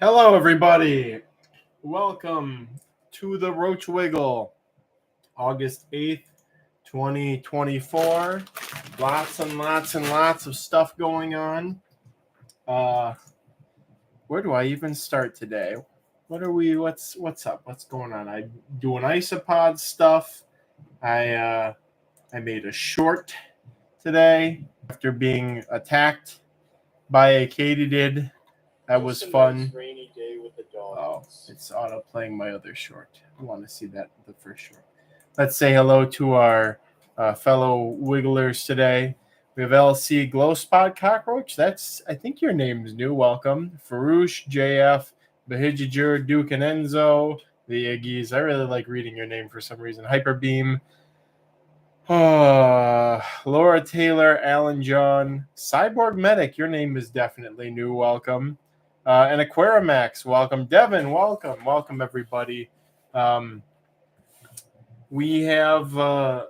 Hello, everybody. Welcome to the Roach Wiggle, August 8th, 2024. Lots and lots and lots of stuff going on. Where do I even start today? What's up? What's going on? I'm doing isopod stuff. I made a short today after being attacked by a katydid. That was fun. Nice rainy day with the dogs. Oh, it's auto playing my other short. I want to see the first short. Let's say hello to our fellow wigglers today. We have LC Glow Spot Cockroach. I think your name's new. Welcome. Farouche, JF, Bahijager, Duke and Enzo, the Iggies. I really like reading your name for some reason. Hyperbeam. Laura Taylor, Alan John, Cyborg Medic. Your name is definitely new. Welcome. And Aquarimax, welcome. Devin, welcome. Welcome, everybody. We have a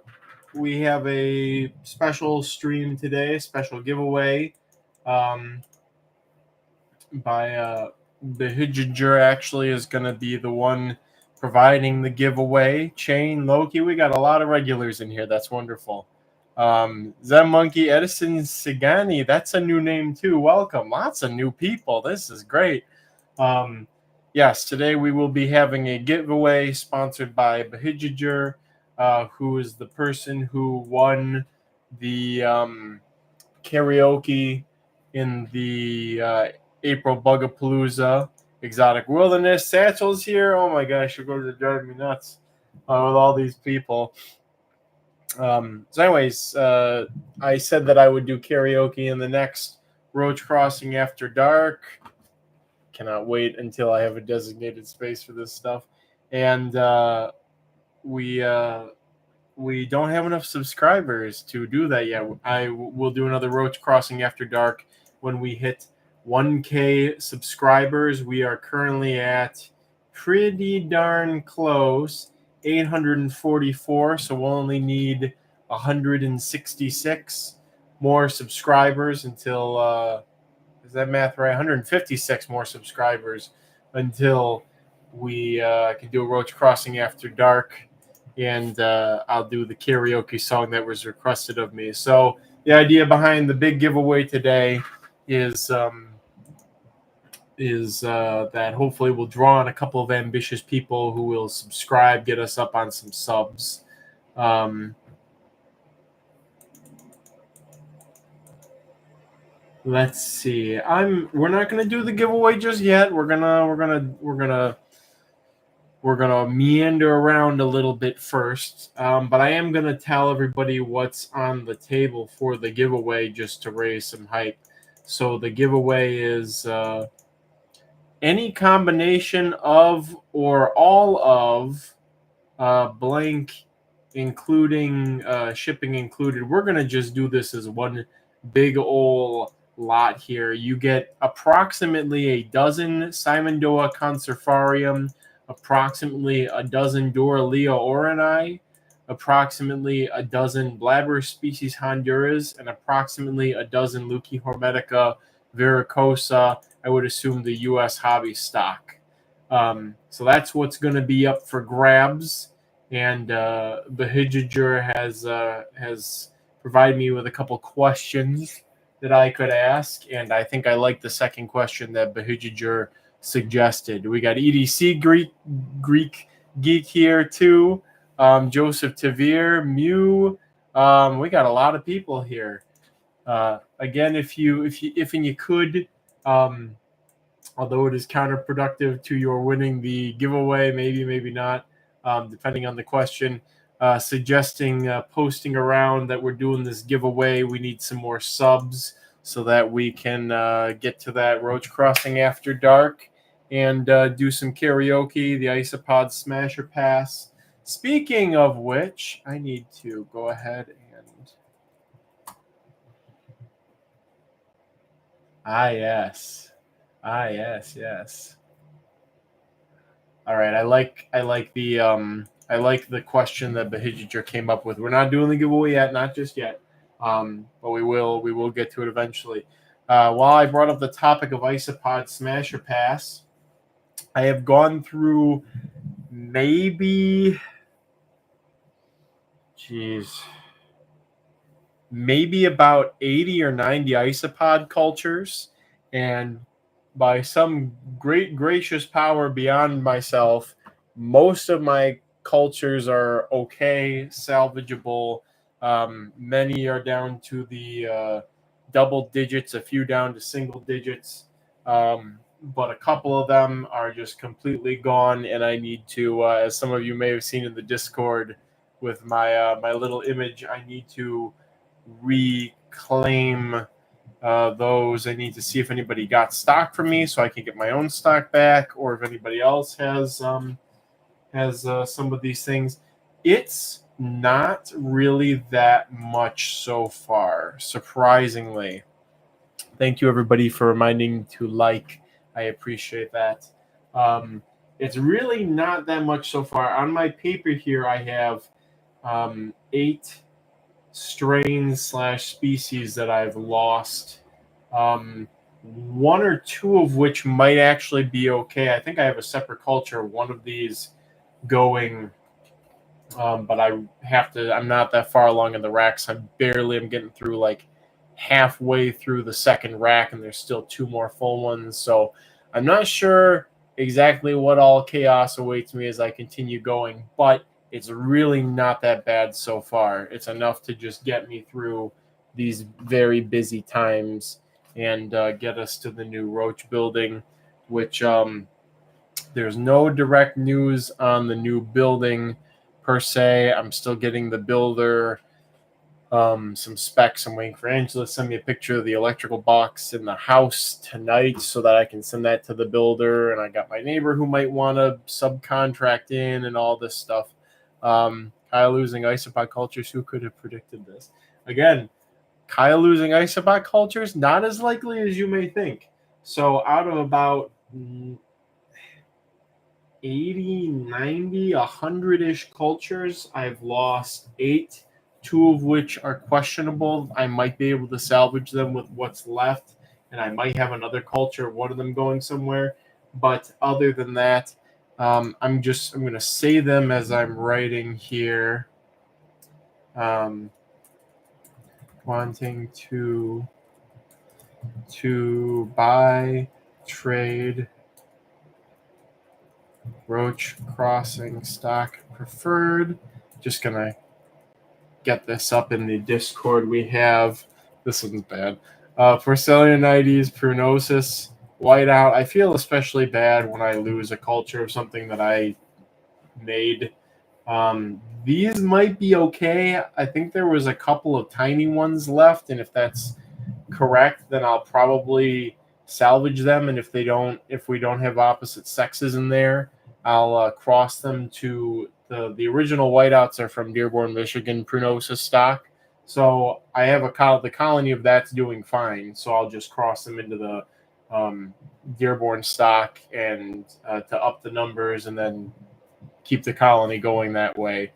special stream today, special giveaway by Bahijager actually is going to be the one providing the giveaway. Chain, Loki, we got a lot of regulars in here. That's wonderful. Zen Monkey, Edison Sigani, that's a new name too. Welcome. Lots of new people. This is great. Yes, today we will be having a giveaway sponsored by Bahijager, who is the person who won the karaoke in the April Bugapalooza Exotic Wilderness. Satchel's here. Oh my gosh, you're going to drive me nuts with all these people. So anyways, I said that I would do karaoke in the next Roach Crossing After Dark. Cannot wait until I have a designated space for this stuff. And we don't have enough subscribers to do that yet. I will do another Roach Crossing After Dark when we hit 1K subscribers. We are currently at pretty darn close. 844, so we'll only need 166 more subscribers until is that math right? 156 more subscribers until we can do a Roach Crossing After Dark, and I'll do the karaoke song that was requested of me. So the idea behind the big giveaway today is that hopefully we'll draw on a couple of ambitious people who will subscribe, get us up on some subs. Let's see. We're not gonna do the giveaway just yet. We're gonna meander around a little bit first. But I am gonna tell everybody what's on the table for the giveaway just to raise some hype. So the giveaway is any combination of or all of blank, including shipping included. We're going to just do this as one big old lot here. You get approximately a dozen Simondoa consurfarium, approximately a dozen Dora Leo orani, approximately a dozen Blabber species Honduras, and approximately a dozen Leuci hermetica vericosa. I would assume the U.S. hobby stock. So that's what's going to be up for grabs. And Bahijager has provided me with a couple questions that I could ask. And I think I like the second question that Bahijager suggested. We got EDC Greek Geek here too. Joseph Tavir, Mew. We got a lot of people here. Again, if you could, although it is counterproductive to your winning the giveaway, maybe not, depending on the question, suggesting posting around that we're doing this giveaway. We need some more subs so that we can get to that Roach Crossing After Dark and do some karaoke, the Isopod Smasher Pass. Speaking of which, I need to go ahead and yes. All right, I like the question that Bahijager came up with. We're not doing the giveaway yet, not just yet, but we will get to it eventually. While I brought up the topic of Isopod Smasher Pass, I have gone through maybe about 80 or 90 isopod cultures, and by some great gracious power beyond myself, most of my cultures are okay, salvageable. Many are down to the double digits, a few down to single digits, but a couple of them are just completely gone, and I need to, as some of you may have seen in the Discord with my little image, I need to reclaim those. I need to see if anybody got stock from me so I can get my own stock back, or if anybody else has some of these things. It's not really that much so far, surprisingly. Thank you, everybody, for reminding to like. I appreciate that. It's really not that much so far. On my paper here, I have 8 strains / species that I've lost. One or two of which might actually be okay. I think I have a separate culture, one of these going, but I'm not that far along in the racks. I'm getting through like halfway through the second rack, and there's still 2 more full ones. So I'm not sure exactly what all chaos awaits me as I continue going, but it's really not that bad so far. It's enough to just get me through these very busy times and get us to the new Roach building, which there's no direct news on the new building per se. I'm still getting the builder some specs. I'm waiting for Angela to send me a picture of the electrical box in the house tonight so that I can send that to the builder. And I got my neighbor who might want to subcontract in and all this stuff. Kyle losing isopod cultures. Who could have predicted this? Again, Kyle losing isopod cultures, not as likely as you may think. So out of about 80, 90, 100-ish cultures, I've lost 8, 2 of which are questionable. I might be able to salvage them with what's left, and I might have another culture, one of them going somewhere. But other than that, I'm going to say them as I'm writing here. Wanting to buy, trade, Roach crossing stock preferred. Just gonna get this up in the Discord we have. This one's bad. Porcellanites, prunosis, whiteout. I feel especially bad when I lose a culture of something that I made. These might be okay. I think there was a couple of tiny ones left, and if that's correct, then I'll probably salvage them. And if we don't have opposite sexes in there, I'll cross them to the original whiteouts are from Dearborn, Michigan, Prunosis stock. So I have the colony of that's doing fine. So I'll just cross them into the Dearborn stock and to up the numbers, and then keep the colony going that way.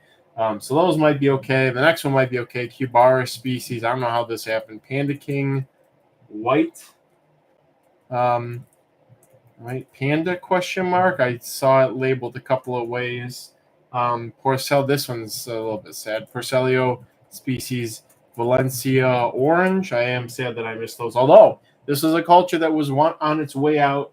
So those might be okay. The next one might be okay. Cubara species. I don't know how this happened. Panda King white. Right, panda question mark. I saw it labeled a couple of ways. Porcel. This one's a little bit sad. Porcelio species Valencia orange. I am sad that I missed those. Although this is a culture that was on its way out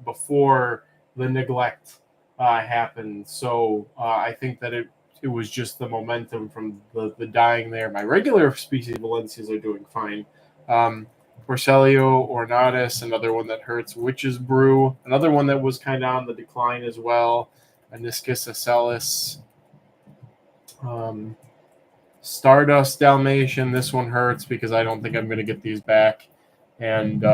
before the neglect happened. So I think that it was just the momentum from the dying there. My regular species Valencias are doing fine. Porcelio ornatus, another one that hurts. Witch's Brew, another one that was kind of on the decline as well. Aniscus acellis. Stardust Dalmatian. This one hurts because I don't think I'm going to get these back. And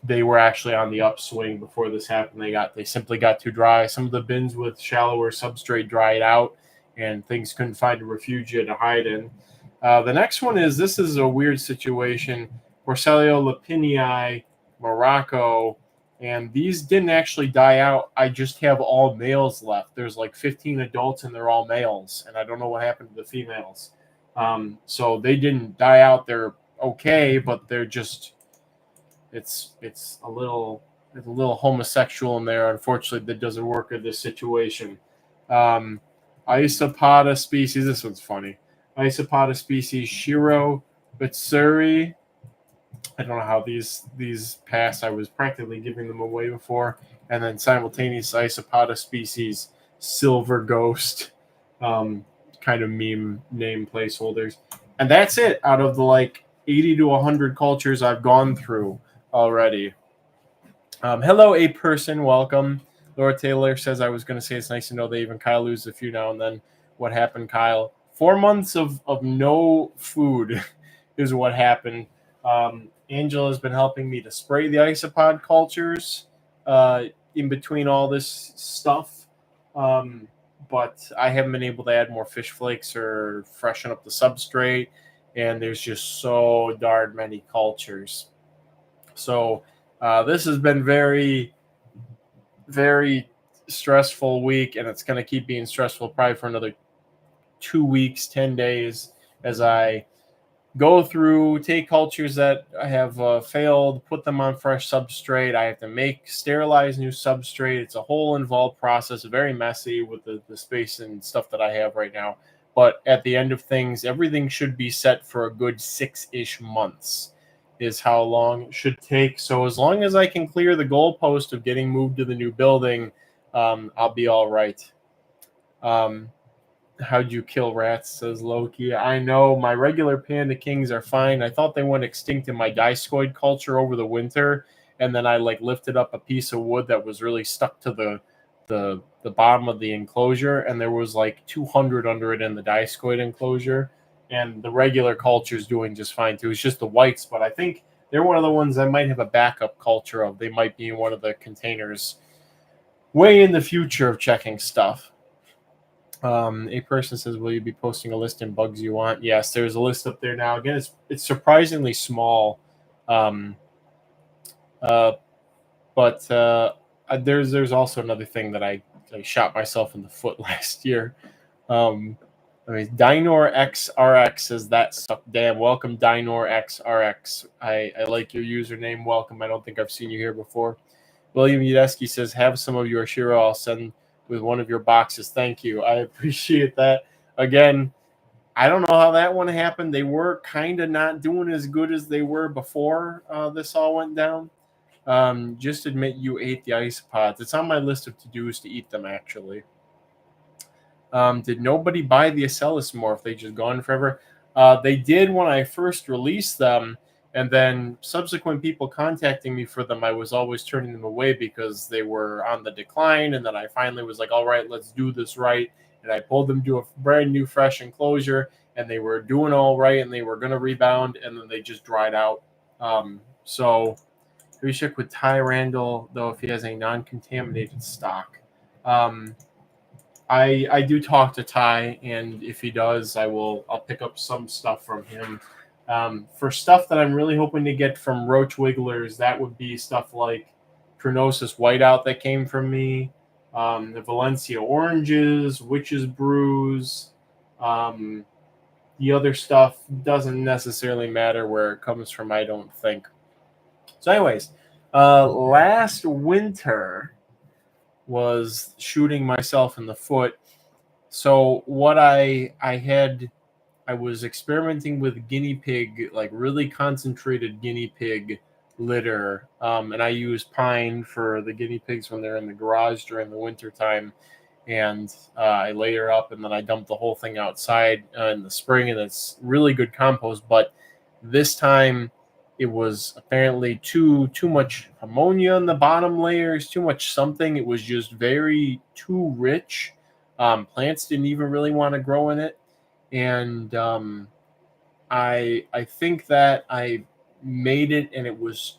they were actually on the upswing before this happened. They simply got too dry. Some of the bins with shallower substrate dried out, and things couldn't find a refugia to hide in. The next one this is a weird situation. Porcelio lepinii, Morocco, and these didn't actually die out. I just have all males left. There's like 15 adults, and they're all males, and I don't know what happened to the females. So they didn't die out. They're okay, but they're just it's a little there's a little homosexual in there. Unfortunately, that doesn't work in this situation. Isopoda species. This one's funny. Isopoda species Shiro Bitsuri. I don't know how these pass. I was practically giving them away before. And then simultaneous Isopoda species Silver Ghost. Kind of meme name placeholders. And that's it out of the like 80 to 100 cultures I've gone through already. Hello, a person. Welcome. Laura Taylor says I was going to say it's nice to know that even Kyle loses a few now and then. What happened, Kyle? 4 months of no food is what happened. Angela has been helping me to spray the isopod cultures in between all this stuff. But I haven't been able to add more fish flakes or freshen up the substrate. And there's just so darn many cultures. So this has been very, very stressful week, and it's going to keep being stressful probably for another 2 weeks, 10 days, as I go through, take cultures that have failed, put them on fresh substrate. I have to sterilize new substrate. It's a whole involved process, very messy with the space and stuff that I have right now. But at the end of things, everything should be set for a good 6-ish months is how long it should take. So as long as I can clear the goalpost of getting moved to the new building, I'll be all right. How'd you kill rats, says Loki. I know my regular panda kings are fine. I thought they went extinct in my discoid culture over the winter, and then I like lifted up a piece of wood that was really stuck to the bottom of the enclosure, and there was like 200 under it in the discoid enclosure, and the regular culture is doing just fine too. It's just the whites, but I think they're one of the ones I might have a backup culture of. They might be in one of the containers way in the future of checking stuff. A person says, will you be posting a list in bugs you want? Yes, there's a list up there now. Again, it's surprisingly small. But there's also another thing that I shot myself in the foot last year. Dinor XRX says that suck. Damn, welcome Dinor XRX. I like your username. Welcome. I don't think I've seen you here before. William Udesky says, have some of your Shiro. I'll send with one of your boxes. Thank you. I appreciate that. Again, I don't know how that one happened. They were kind of not doing as good as they were before this all went down. Just admit you ate the isopods. It's on my list of to-dos to eat them, actually. Did nobody buy the Acellus morph? They just gone forever? They did when I first released them, and then subsequent people contacting me for them, I was always turning them away because they were on the decline, and then I finally was like, all right, let's do this right. And I pulled them to a brand new, fresh enclosure, and they were doing all right, and they were going to rebound, and then they just dried out. So we check with Ty Randall, though, if he has a non-contaminated stock. I do talk to Ty, and if he does, I'll pick up some stuff from him. For stuff that I'm really hoping to get from Roach Wigglers, that would be stuff like Pronosis Whiteout that came from me, the Valencia Oranges, Witch's Brews. The other stuff doesn't necessarily matter where it comes from, I don't think. So anyways, last winter was shooting myself in the foot. So what I was experimenting with guinea pig, like really concentrated guinea pig litter. And I use pine for the guinea pigs when they're in the garage during the winter time. And I layer up, and then I dump the whole thing outside in the spring, and it's really good compost. But this time it was apparently too much ammonia in the bottom layers, too much something. It was just too rich. Plants didn't even really want to grow in it. And I think that I made it, and it was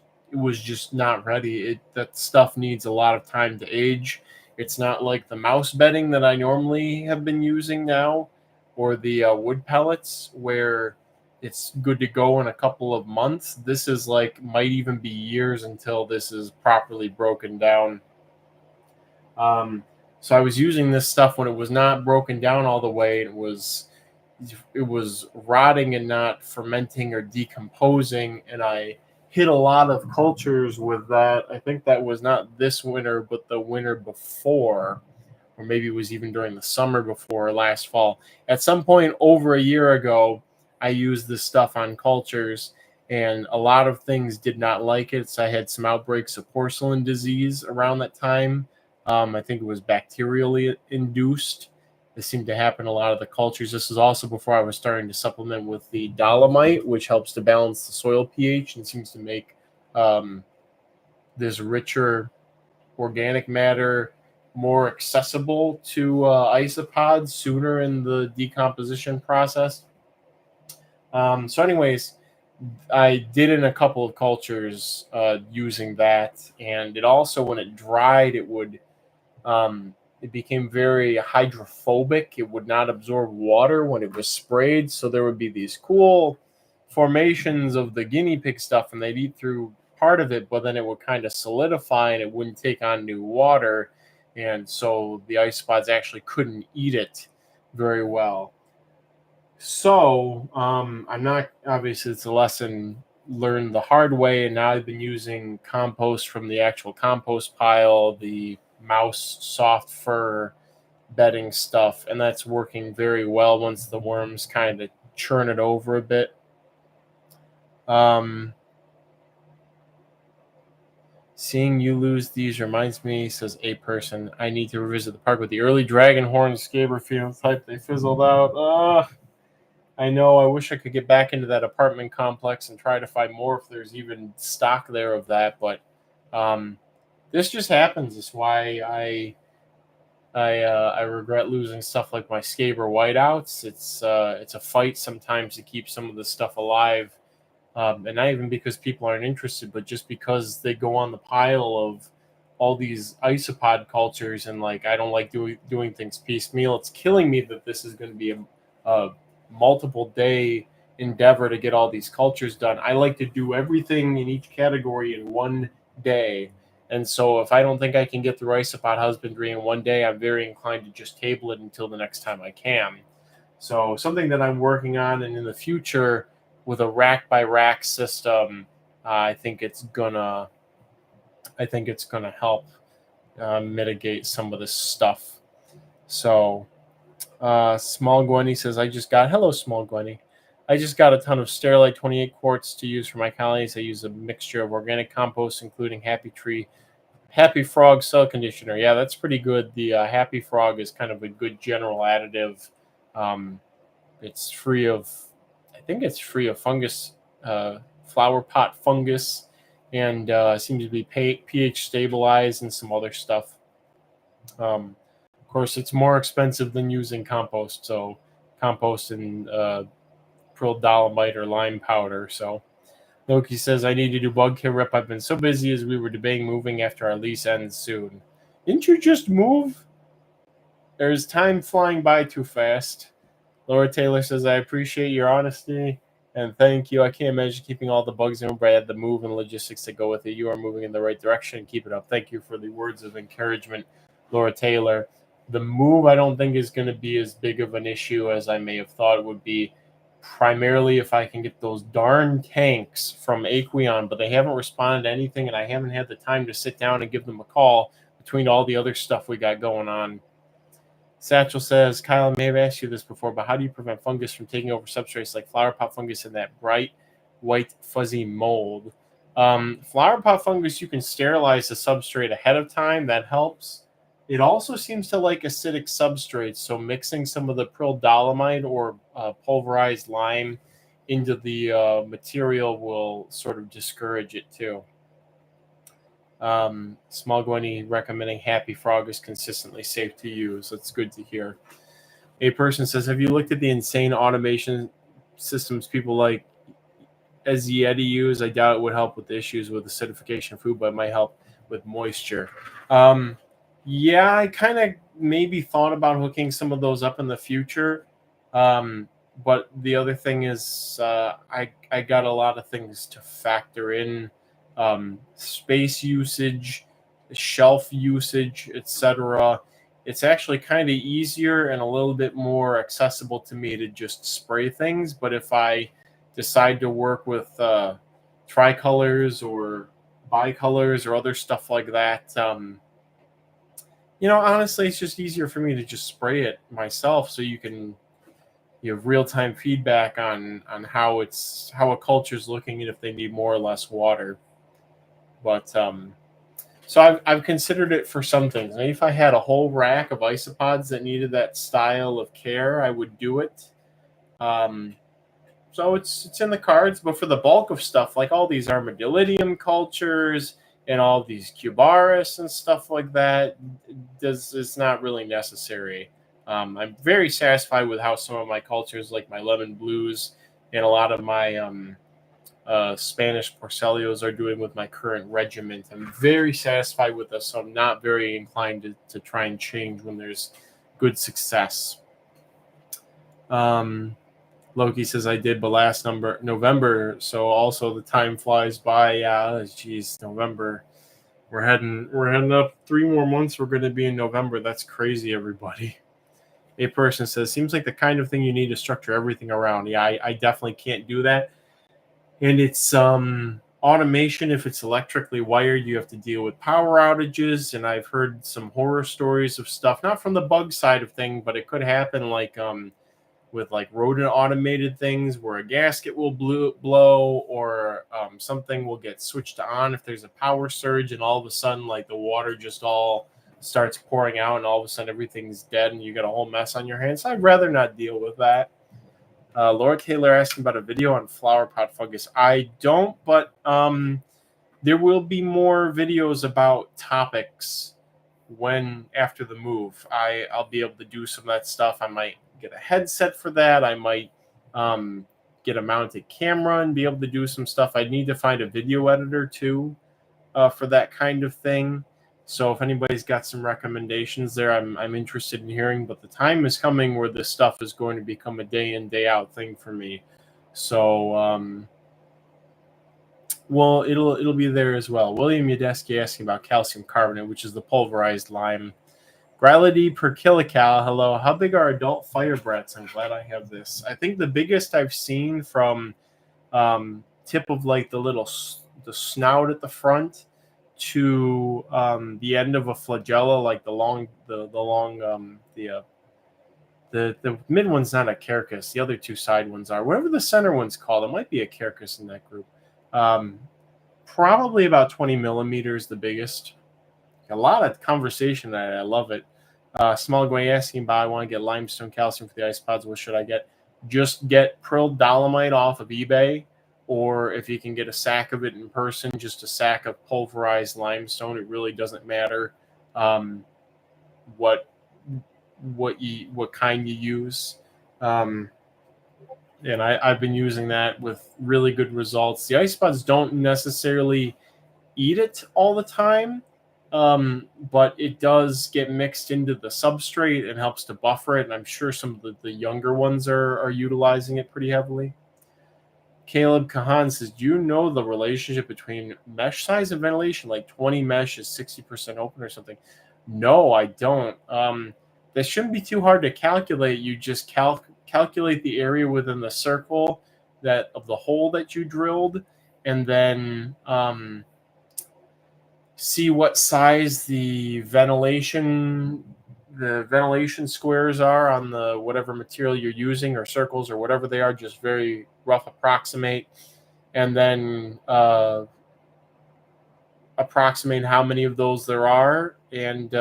just not ready. That stuff needs a lot of time to age. It's not like the mouse bedding that I normally have been using now, or the wood pellets where it's good to go in a couple of months. This is might even be years until this is properly broken down. So I was using this stuff when it was not broken down all the way. It was rotting and not fermenting or decomposing, and I hit a lot of cultures with that. I think that was not this winter, but the winter before, or maybe it was even during the summer before last fall. At some point over a year ago, I used this stuff on cultures, and a lot of things did not like it. So I had some outbreaks of porcelain disease around that time. I think it was bacterially induced. This seemed to happen in a lot of the cultures. This is also before I was starting to supplement with the dolomite, which helps to balance the soil pH and seems to make this richer organic matter more accessible to isopods sooner in the decomposition process. So, anyways, I did in a couple of cultures using that, and it also, when it dried, it became very hydrophobic. It would not absorb water when it was sprayed, so there would be these cool formations of the guinea pig stuff, and they'd eat through part of it, but then it would kind of solidify and it wouldn't take on new water, and so the isopods actually couldn't eat it very well. So I'm not, obviously it's a lesson learned the hard way, and now I've been using compost from the actual compost pile, the mouse soft fur bedding stuff, and that's working very well once the worms kind of churn it over a bit. Seeing you lose these reminds me, says a person, I need to revisit the park with the early dragonhorn scaber phenotype. They fizzled out. I know. I wish I could get back into that apartment complex and try to find more if there's even stock there of that. But this just happens. It's why I regret losing stuff like my scaber whiteouts. It's a fight sometimes to keep some of the stuff alive. And not even because people aren't interested, but just because they go on the pile of all these isopod cultures, and like I don't like doing things piecemeal. It's killing me that this is going to be a multiple day endeavor to get all these cultures done. I like to do everything in each category in one day. And so if I don't think I can get through isopod husbandry in one day, I'm very inclined to just table it until the next time I can. So something that I'm working on, and in the future, with a rack by rack system, I think it's gonna help mitigate some of this stuff. So, Small Gwenny says, hello, Small Gwenny. I just got a ton of Sterilite 28 quarts to use for my colonies. I use a mixture of organic compost, including Happy Frog cell conditioner. Yeah, that's pretty good. The Happy Frog is kind of a good general additive. It's free of fungus, flower pot fungus, and seems to be pH stabilized and some other stuff. Of course, it's more expensive than using compost. So compost and pearl dolomite or lime powder. So Loki says, I need to do bug kill rep. I've been so busy as we were debating moving after our lease ends soon. Didn't you just move? There's time flying by too fast. Laura Taylor says, I appreciate your honesty and thank you. I can't imagine keeping all the bugs in, but I had the move and logistics that go with it. You are moving in the right direction. Keep it up. Thank you for the words of encouragement, Laura Taylor. The move, I don't think, is going to be as big of an issue as I may have thought it would be, primarily if I can get those darn tanks from Aquion, but they haven't responded to anything, and I haven't had the time to sit down and give them a call between all the other stuff we got going on. Satchel says, Kyle, I may have asked you this before, but how do you prevent fungus from taking over substrates like flower pot fungus and that bright white fuzzy mold? Flower pot fungus, you can sterilize the substrate ahead of time. That helps. It also seems to like acidic substrates, so mixing some of the pearl dolomite or pulverized lime into the material will sort of discourage it too. Small Gwenny recommending Happy Frog is consistently safe to use. That's good to hear. A person says, have you looked at the insane automation systems people like as Yeti use? I doubt it would help with the issues with acidification of food, but it might help with moisture. Yeah, I kind of maybe thought about hooking some of those up in the future. But the other thing is I got a lot of things to factor in. Space usage, shelf usage, etc. It's actually kind of easier and a little bit more accessible to me to just spray things. But if I decide to work with tricolors or bicolors or other stuff like that. Honestly, it's just easier for me to just spray it myself, so you have real-time feedback on how a culture's looking and if they need more or less water. But so I've considered it for some things. Maybe if I had a whole rack of isopods that needed that style of care, I would do it. So it's in the cards, but for the bulk of stuff, like all these armadillidium cultures and all these cubaris and stuff like that, it's not really necessary. I'm very satisfied with how some of my cultures, like my lemon blues and a lot of my Spanish porcelios, are doing with my current regiment. I'm very satisfied with this, so I'm not very inclined to try and change when there's good success. Loki says I did, but last November. So also the time flies by. Yeah, geez, November. We're heading up 3 more months. We're going to be in November. That's crazy, everybody. A person says, seems like the kind of thing you need to structure everything around. Yeah, I definitely can't do that. And it's automation. If it's electrically wired, you have to deal with power outages. And I've heard some horror stories of stuff, not from the bug side of thing, but it could happen like with like rodent automated things where a gasket will blow or something will get switched on if there's a power surge, and all of a sudden like the water just all starts pouring out and all of a sudden everything's dead and you got a whole mess on your hands. So I'd rather not deal with that. Laura Taylor asking about a video on flower pot fungus. I don't, but there will be more videos about topics when after the move. I'll be able to do some of that stuff. I might get a headset for that. I might get a mounted camera and be able to do some stuff. I'd need to find a video editor too for that kind of thing. So if anybody's got some recommendations there, I'm interested in hearing. But the time is coming where this stuff is going to become a day in, day out thing for me. So well, it'll be there as well. William Yadeski asking about calcium carbonate, which is the pulverized lime. Gravity per kilocal. Hello. How big are adult firebrats? I'm glad I have this. I think the biggest I've seen from tip of like the snout at the front to the end of a flagella, like the mid one's not a carcass. The other two side ones are. Whatever the center one's called, it might be a carcass in that group. Probably about 20 millimeters, the biggest. A lot of conversation. I love it. Small Gway asking about, I want to get limestone calcium for the ice pods. What should I get? Just get pearl dolomite off of eBay, or if you can get a sack of it in person, just a sack of pulverized limestone. It really doesn't matter what kind you use. And I've been using that with really good results. The ice pods don't necessarily eat it all the time, but it does get mixed into the substrate and helps to buffer it. And I'm sure some of the younger ones are utilizing it pretty heavily. Caleb Kahan says, do you know the relationship between mesh size and ventilation? Like 20 mesh is 60% open or something? No, I don't. That shouldn't be too hard to calculate. You just calculate the area within the circle that of the hole that you drilled, and then see what size the ventilation squares are on the whatever material you're using, or circles or whatever they are, just very rough approximate, and then approximate how many of those there are, and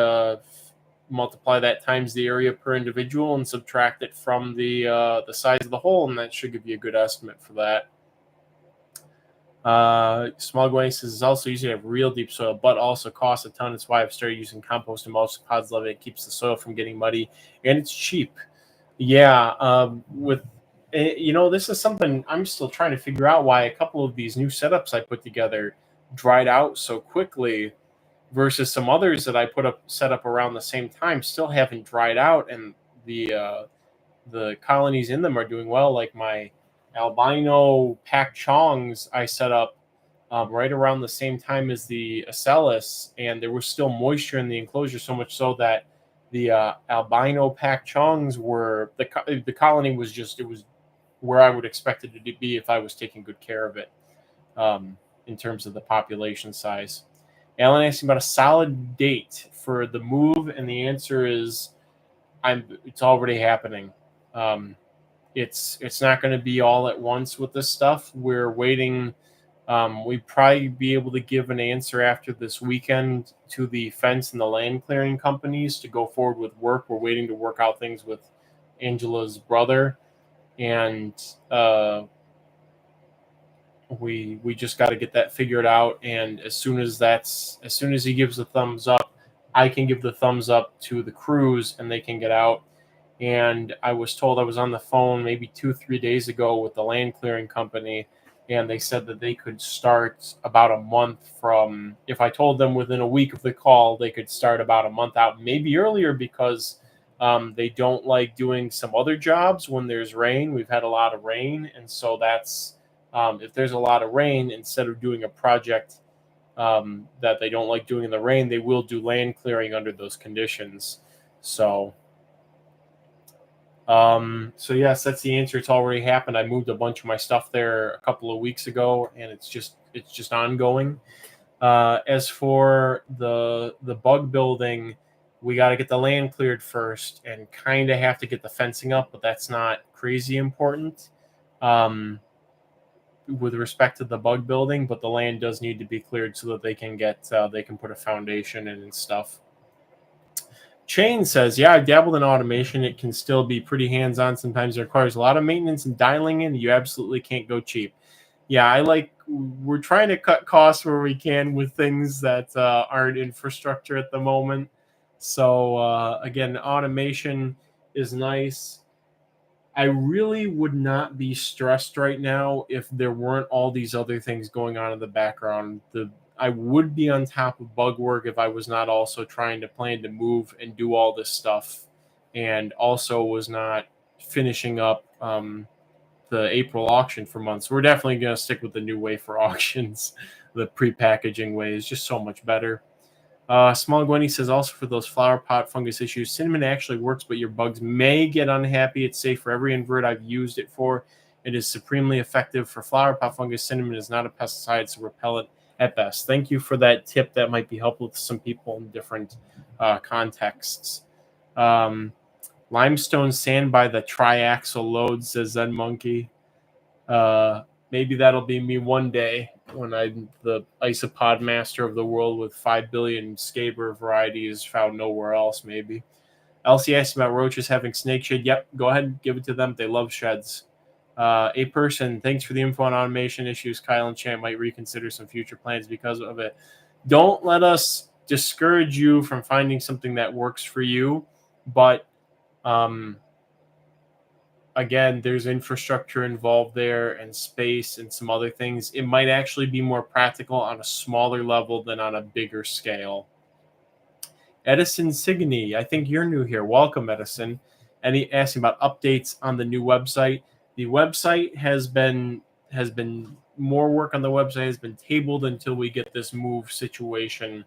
multiply that times the area per individual and subtract it from the size of the hole, and that should give you a good estimate for that. Small Gway says it's also easy to have real deep soil, but also costs a ton. That's why I've started using compost and mulch. Pods love it. It keeps the soil from getting muddy, and it's cheap. Yeah, this is something I'm still trying to figure out, why a couple of these new setups I put together dried out so quickly versus some others that I set up around the same time still haven't dried out, and the colonies in them are doing well. Like my albino pak chongs I set up right around the same time as the Acellus, and there was still moisture in the enclosure, so much so that the albino pak chongs were the colony was just, it was where I would expect it to be if I was taking good care of it. in terms of the population size. Alan asking about a solid date for the move, and the answer is it's already happening. It's not going to be all at once with this stuff. We're waiting. We'd probably be able to give an answer after this weekend to the fence and the land clearing companies to go forward with work. We're waiting to work out things with Angela's brother, and we just got to get that figured out. And as soon as he gives the thumbs up, I can give the thumbs up to the crews, and they can get out. And I was told, I was on the phone maybe 2-3 days ago with the land clearing company, and they said that they could start about a month from, if I told them within a week of the call, they could start about a month out, maybe earlier, because they don't like doing some other jobs when there's rain. We've had a lot of rain, and so that's if there's a lot of rain, instead of doing a project that they don't like doing in the rain, they will do land clearing under those conditions. So yes, that's the answer. It's already happened. I moved a bunch of my stuff there a couple of weeks ago, and it's just ongoing. As for the bug building, we got to get the land cleared first, and kind of have to get the fencing up, but that's not crazy important with respect to the bug building. But the land does need to be cleared so that they can put a foundation in and stuff. Chain says, yeah, I've dabbled in automation. It can still be pretty hands-on. Sometimes it requires a lot of maintenance and dialing in. You absolutely can't go cheap. Yeah, we're trying to cut costs where we can with things that aren't infrastructure at the moment. So again, automation is nice. I really would not be stressed right now if there weren't all these other things going on in the background. I would be on top of bug work if I was not also trying to plan to move and do all this stuff, and also was not finishing up the April auction for months. We're definitely going to stick with the new way for auctions. The pre-packaging way is just so much better. Small Gwenny says, also for those flower pot fungus issues, cinnamon actually works, but your bugs may get unhappy. It's safe for every invert I've used it for. It is supremely effective for flower pot fungus. Cinnamon is not a pesticide, it's a repellent at best. Thank you for that tip. That might be helpful to some people in different contexts. Limestone sand by the triaxle load, says Zen Monkey. Maybe that'll be me one day when I'm the isopod master of the world with 5 billion Scaber varieties found nowhere else, maybe. Elsie asked about roaches having snake shed. Yep, go ahead and give it to them. They love sheds. A person, thanks for the info on automation issues. Kyle and Champ might reconsider some future plans because of it. Don't let us discourage you from finding something that works for you, but again, there's infrastructure involved there and space and some other things. It might actually be more practical on a smaller level than on a bigger scale. Edison Signey, I think you're new here. Welcome, Edison. And he asked about updates on the new website. The website has been more work on the website has been tabled until we get this move situation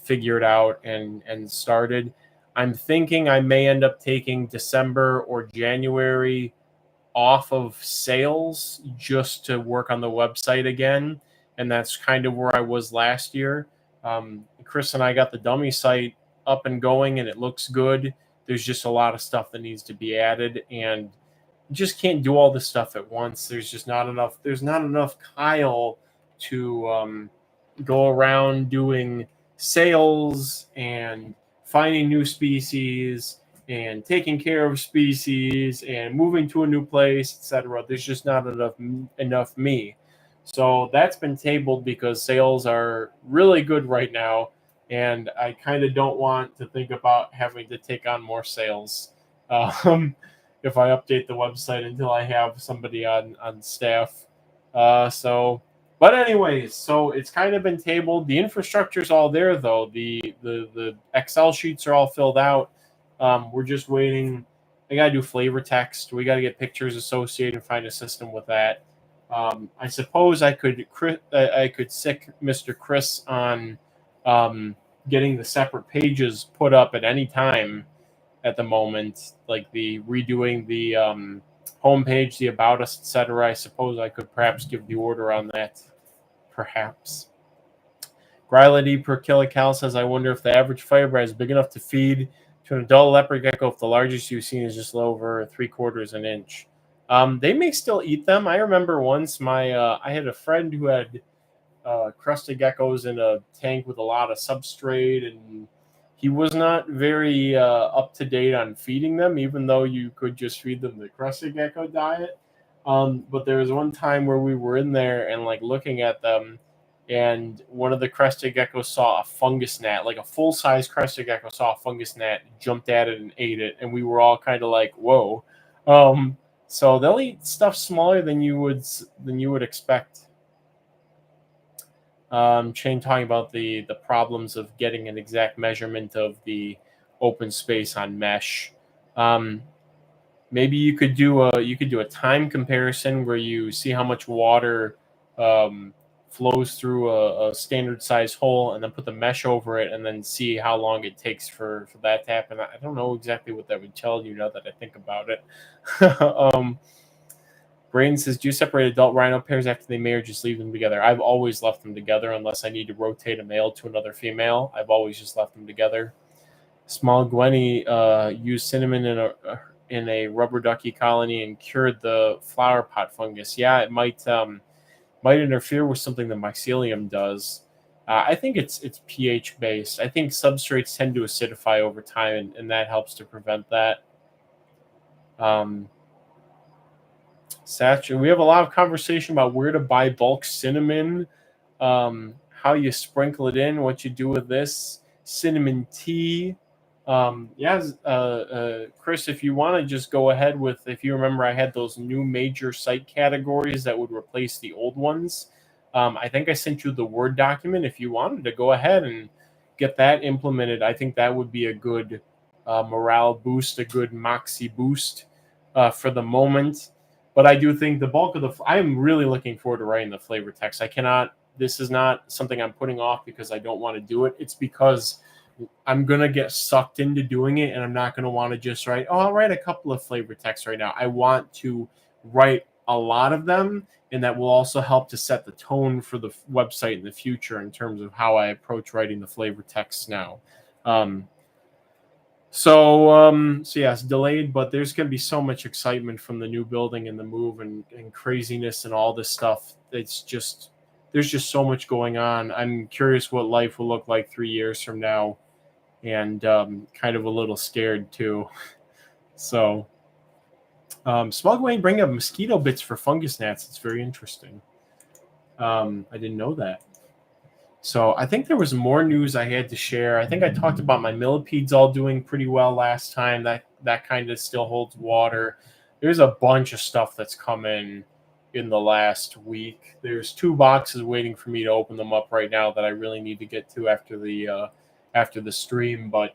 figured out and started. I'm thinking I may end up taking December or January off of sales just to work on the website again. And that's kind of where I was last year. Chris and I got the dummy site up and going, and it looks good. There's just a lot of stuff that needs to be added, and you just can't do all this stuff at once. There's just not enough. There's not enough Kyle to go around doing sales and finding new species and taking care of species and moving to a new place, etc. There's just not enough me. So that's been tabled because sales are really good right now, and I kind of don't want to think about having to take on more sales if I update the website until I have somebody on staff. But anyways, so it's kind of been tabled. The infrastructure's all there, though. The Excel sheets are all filled out. We're just waiting. I got to do flavor text. We got to get pictures associated and find a system with that. I suppose I could sick Mr. Chris on getting the separate pages put up at any time at the moment, like the redoing the homepage, the About Us, etc. I suppose I could perhaps give the order on that. Perhaps. Grility per kilocal says, I wonder if the average firebrand is big enough to feed to an adult leopard gecko if the largest you've seen is just over 3/4 an inch. They may still eat them. I remember once I had a friend who had crested geckos in a tank with a lot of substrate, and he was not very up to date on feeding them, even though you could just feed them the crested gecko diet. But there was one time where we were in there and like looking at them, and one of the crested geckos saw a fungus gnat, like a full size crested gecko saw a fungus gnat, jumped at it and ate it, and we were all kind of like, "Whoa!" So they'll eat stuff smaller than you would expect. Shane talking about the problems of getting an exact measurement of the open space on mesh. Maybe you could do a time comparison where you see how much water flows through a standard size hole, and then put the mesh over it, and then see how long it takes for that to happen. I don't know exactly what that would tell you now that I think about it. Braden says, do you separate adult rhino pairs after they mate or just leave them together? I've always left them together unless I need to rotate a male to another female. I've always just left them together. Small Gwenny used cinnamon in a rubber ducky colony and cured the flower pot fungus. Yeah, it might interfere with something the mycelium does. I think it's pH based. I think substrates tend to acidify over time, and that helps to prevent that. We have a lot of conversation about where to buy bulk cinnamon, how you sprinkle it in, what you do with this cinnamon tea. Chris, if you want to just go ahead with, if you remember, I had those new major site categories that would replace the old ones. I think I sent you the Word document. If you wanted to go ahead and get that implemented, I think that would be a good morale boost, a good moxie boost for the moment. But I do think the bulk of I am really looking forward to writing the flavor text. This is not something I'm putting off because I don't want to do it. It's because I'm going to get sucked into doing it, and I'm not going to want to just write, I'll write a couple of flavor texts right now. I want to write a lot of them, and that will also help to set the tone for the website in the future in terms of how I approach writing the flavor texts now. So yes, delayed, but there's going to be so much excitement from the new building and the move and craziness and all this stuff. There's just so much going on. I'm curious what life will look like 3 years from now, and kind of a little scared too. So, Smug Wayne bring up mosquito bits for fungus gnats. It's very interesting. I didn't know that. So I think there was more news I had to share. I think I talked about my millipedes all doing pretty well last time. That kind of still holds water. There's a bunch of stuff that's come in the last week. There's 2 boxes waiting for me to open them up right now that I really need to get to after the stream. But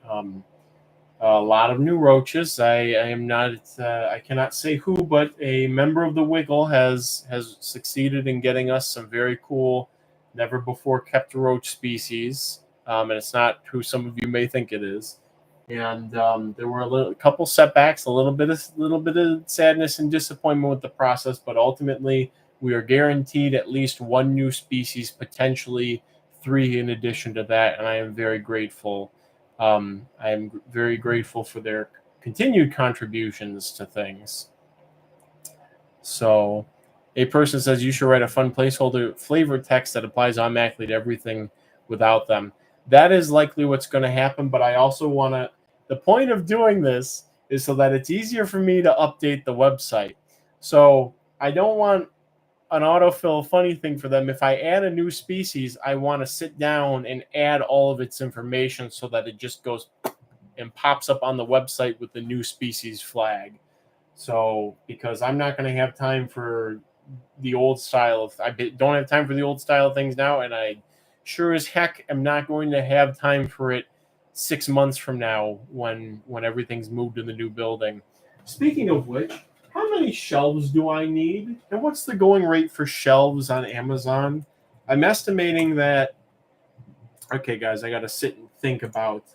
a lot of new roaches. I cannot say who, but a member of the Wiggle has succeeded in getting us some very cool, never before kept roach species, and it's not who some of you may think it is. And there were a couple setbacks, a little bit of sadness and disappointment with the process, but ultimately we are guaranteed at least 1 new species, potentially 3 in addition to that, and I am very grateful. I am very grateful for their continued contributions to things. So, a person says you should write a fun placeholder flavor text that applies automatically to everything without them. That is likely what's going to happen, but I also want to... The point of doing this is so that it's easier for me to update the website. So I don't want an autofill funny thing for them. If I add a new species, I want to sit down and add all of its information so that it just goes and pops up on the website with the new species flag. So, because I'm not going to have time for the old style I don't have time for the old style things now, and I sure as heck am not going to have time for it 6 months from now when everything's moved in the new building. Speaking of which, how many shelves do I need? And what's the going rate for shelves on Amazon? I'm estimating that... Okay, guys, I got to sit and think about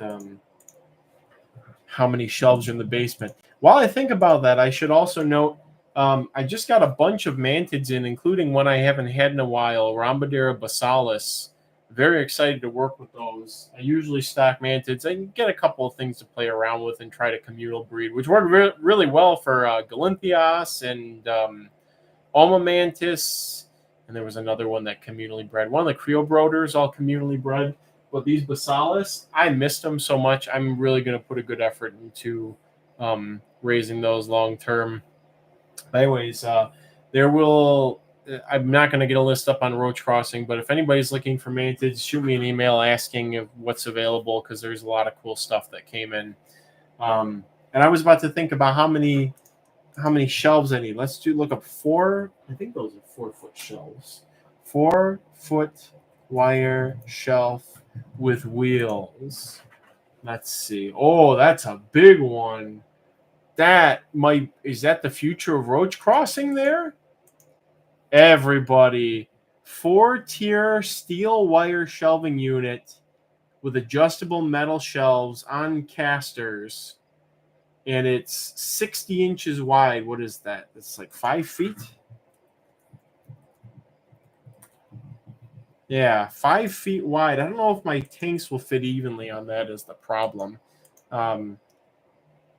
how many shelves are in the basement. While I think about that, I should also note I just got a bunch of mantids in, including one I haven't had in a while, Rhombodera basalis. Very excited to work with those. I usually stock mantids. I get a couple of things to play around with and try to communal breed, which worked really well for Galinthias and Alma Mantis. And there was another one that communally bred. One of the Creobroders all communally bred. But these basalis, I missed them so much. I'm really going to put a good effort into raising those long term. Anyways, there will. I'm not going to get a list up on Roach Crossing, but if anybody's looking for mantids, shoot me an email asking if what's available because there's a lot of cool stuff that came in. And I was about to think about how many shelves I need. Let's look up 4. I think those are 4-foot shelves. 4-foot wire shelf with wheels. Let's see. Oh, that's a big one. Is that the future of Roach Crossing there? Everybody, 4-tier steel wire shelving unit with adjustable metal shelves on casters, and it's 60 inches wide. What is that? It's like 5 feet. Yeah, 5 feet wide. I don't know if my tanks will fit evenly on that is the problem.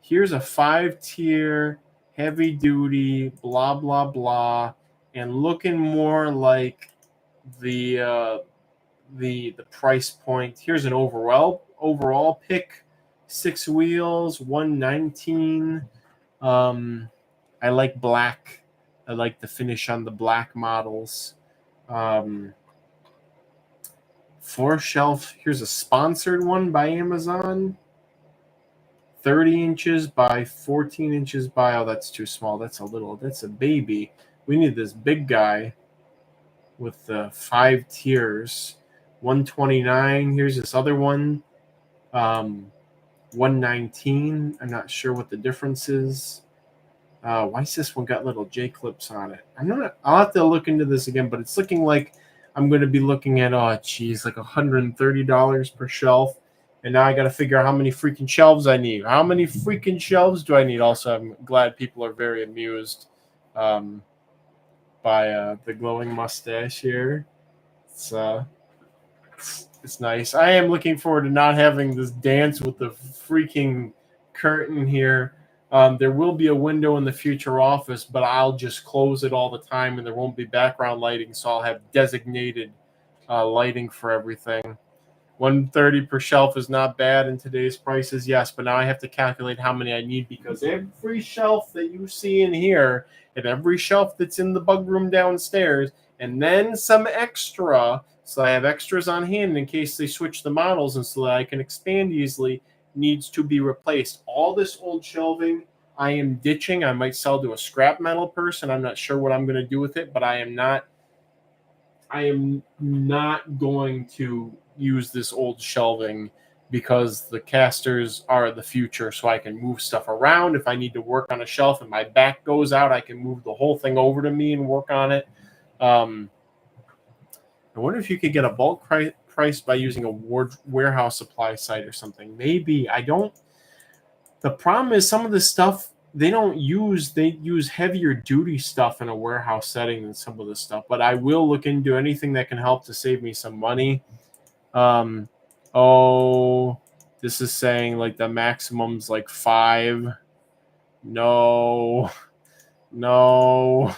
Here's a 5-tier, heavy duty, blah, blah, blah, and looking more like the price point. Here's an overall pick, 6 wheels, 119. I like black. I like the finish on the black models. 4 shelf. Here's a sponsored one by Amazon. 30 inches by 14 inches by, oh, that's too small. That's a baby. We need this big guy with the 5 tiers. 129. Here's this other one. 119. I'm not sure what the difference is. Why is this one got little J clips on it? I'll have to look into this again, but it's looking like I'm going to be looking at, like $130 per shelf. And now I got to figure out how many freaking shelves I need. How many freaking shelves do I need? Also, I'm glad people are very amused by the glowing mustache here. It's nice. I am looking forward to not having this dance with the freaking curtain here. There will be a window in the future office, but I'll just close it all the time, and there won't be background lighting, so I'll have designated lighting for everything. 130 per shelf is not bad in today's prices, yes, but now I have to calculate how many I need because every shelf that you see in here and every shelf that's in the bug room downstairs and then some extra, so I have extras on hand in case they switch the models and so that I can expand easily, needs to be replaced. All this old shelving I am ditching. I might sell to a scrap metal person. I'm not sure what I'm going to do with it, but I am not going to use this old shelving because the casters are the future, so I can move stuff around. If I need to work on a shelf and my back goes out, I can move the whole thing over to me and work on it. I wonder if you could get a bulk price by using a warehouse supply site or something. Maybe. The problem is some of the stuff they use heavier duty stuff in a warehouse setting than some of the stuff, but I will look into anything that can help to save me some money. This is saying like the maximum's like 5. No. Do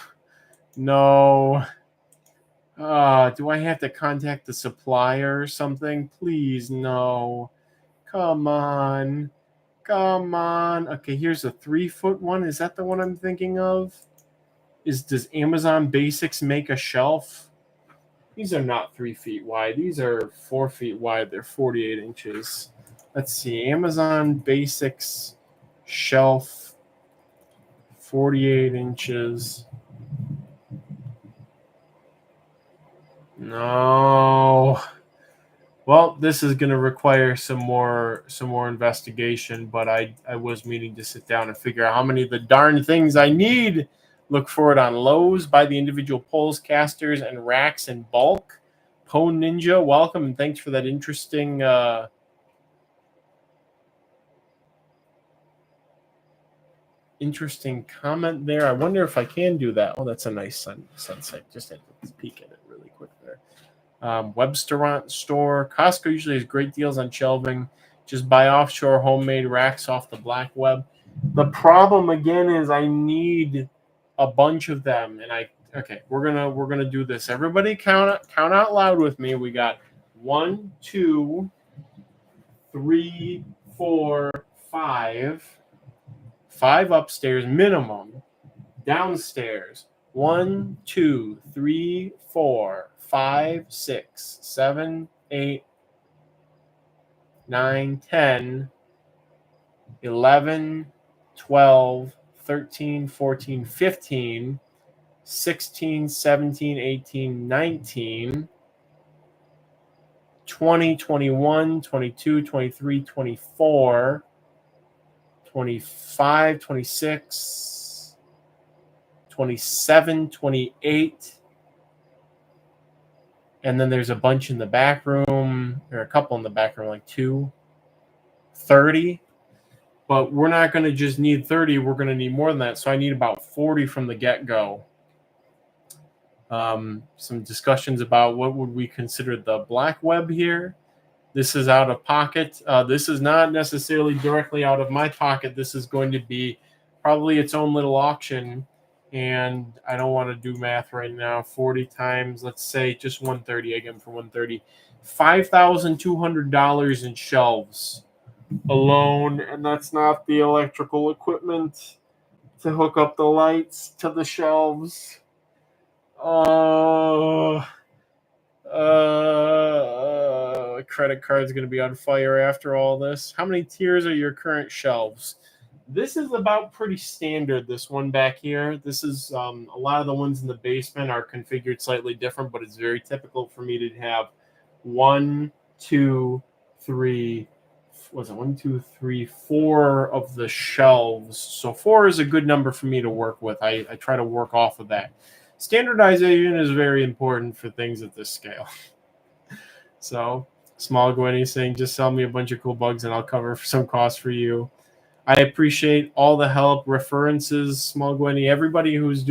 I have to contact the supplier or something? Please, no. Come on. Okay, here's a 3-foot one. Is that the one I'm thinking of? Does Amazon Basics make a shelf? These are not 3 feet wide. These are 4 feet wide. They're 48 inches. Let's see. Amazon Basics shelf, 48 inches. No. Well, this is going to require some more investigation, but I was meaning to sit down and figure out how many of the darn things I need. Look for it on Lowe's. Buy the individual poles, casters, and racks in bulk. Pone Ninja, welcome, and thanks for that interesting interesting comment there. I wonder if I can do that. Oh, that's a nice sunset. Just had to peek at it really quick there. Webstaurant store. Costco usually has great deals on shelving. Just buy offshore homemade racks off the black web. The problem again is I need a bunch of them, and we're gonna do this. Everybody count out loud with me. We got 1, 2, 3, 4, 5. 5 upstairs minimum. Downstairs 1, 2, 3, 4, 5, 6, 7, 8, 9, 10, 11, 12, 13, 14, 15, 16, 17, 18, 19, 20, 21, 22, 23, 24, 25, 26, 27, 28. And then there's a bunch in the back room, or a couple in the back room, like 2, 30. But we're not going to just need 30. We're going to need more than that. So I need about 40 from the get-go. Some discussions about what would we consider the black web here. This is out of pocket. This is not necessarily directly out of my pocket. This is going to be probably its own little auction. And I don't want to do math right now. 40 times, let's say just 130 again for 130. $5,200 in shelves alone. And that's not the electrical equipment to hook up the lights to the shelves. Credit card's going to be on fire after all this. How many tiers are your current shelves? This is about pretty standard, this one back here. This is a lot of the ones in the basement are configured slightly different, but it's very typical for me to have 1, 2, 3, was it 1, 2, 3, 4 of the shelves. So 4 is a good number for me to work with. I try to work off of that. Standardization is very important for things at this scale. So, Small Gwenny saying, just sell me a bunch of cool bugs and I'll cover some costs for you. I appreciate all the help, references, Small Gwenny, everybody who's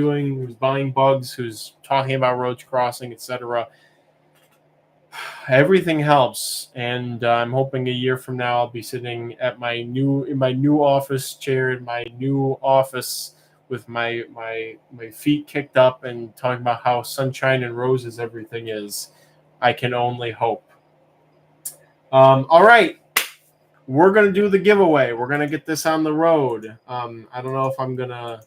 buying bugs, who's talking about Roach crossing, etc. Everything helps, and I'm hoping a year from now I'll be sitting at in my new office chair in my new office with my feet kicked up and talking about how sunshine and roses everything is. I can only hope. All right. We're going to do the giveaway. We're going to get this on the road. I don't know if I'm going to...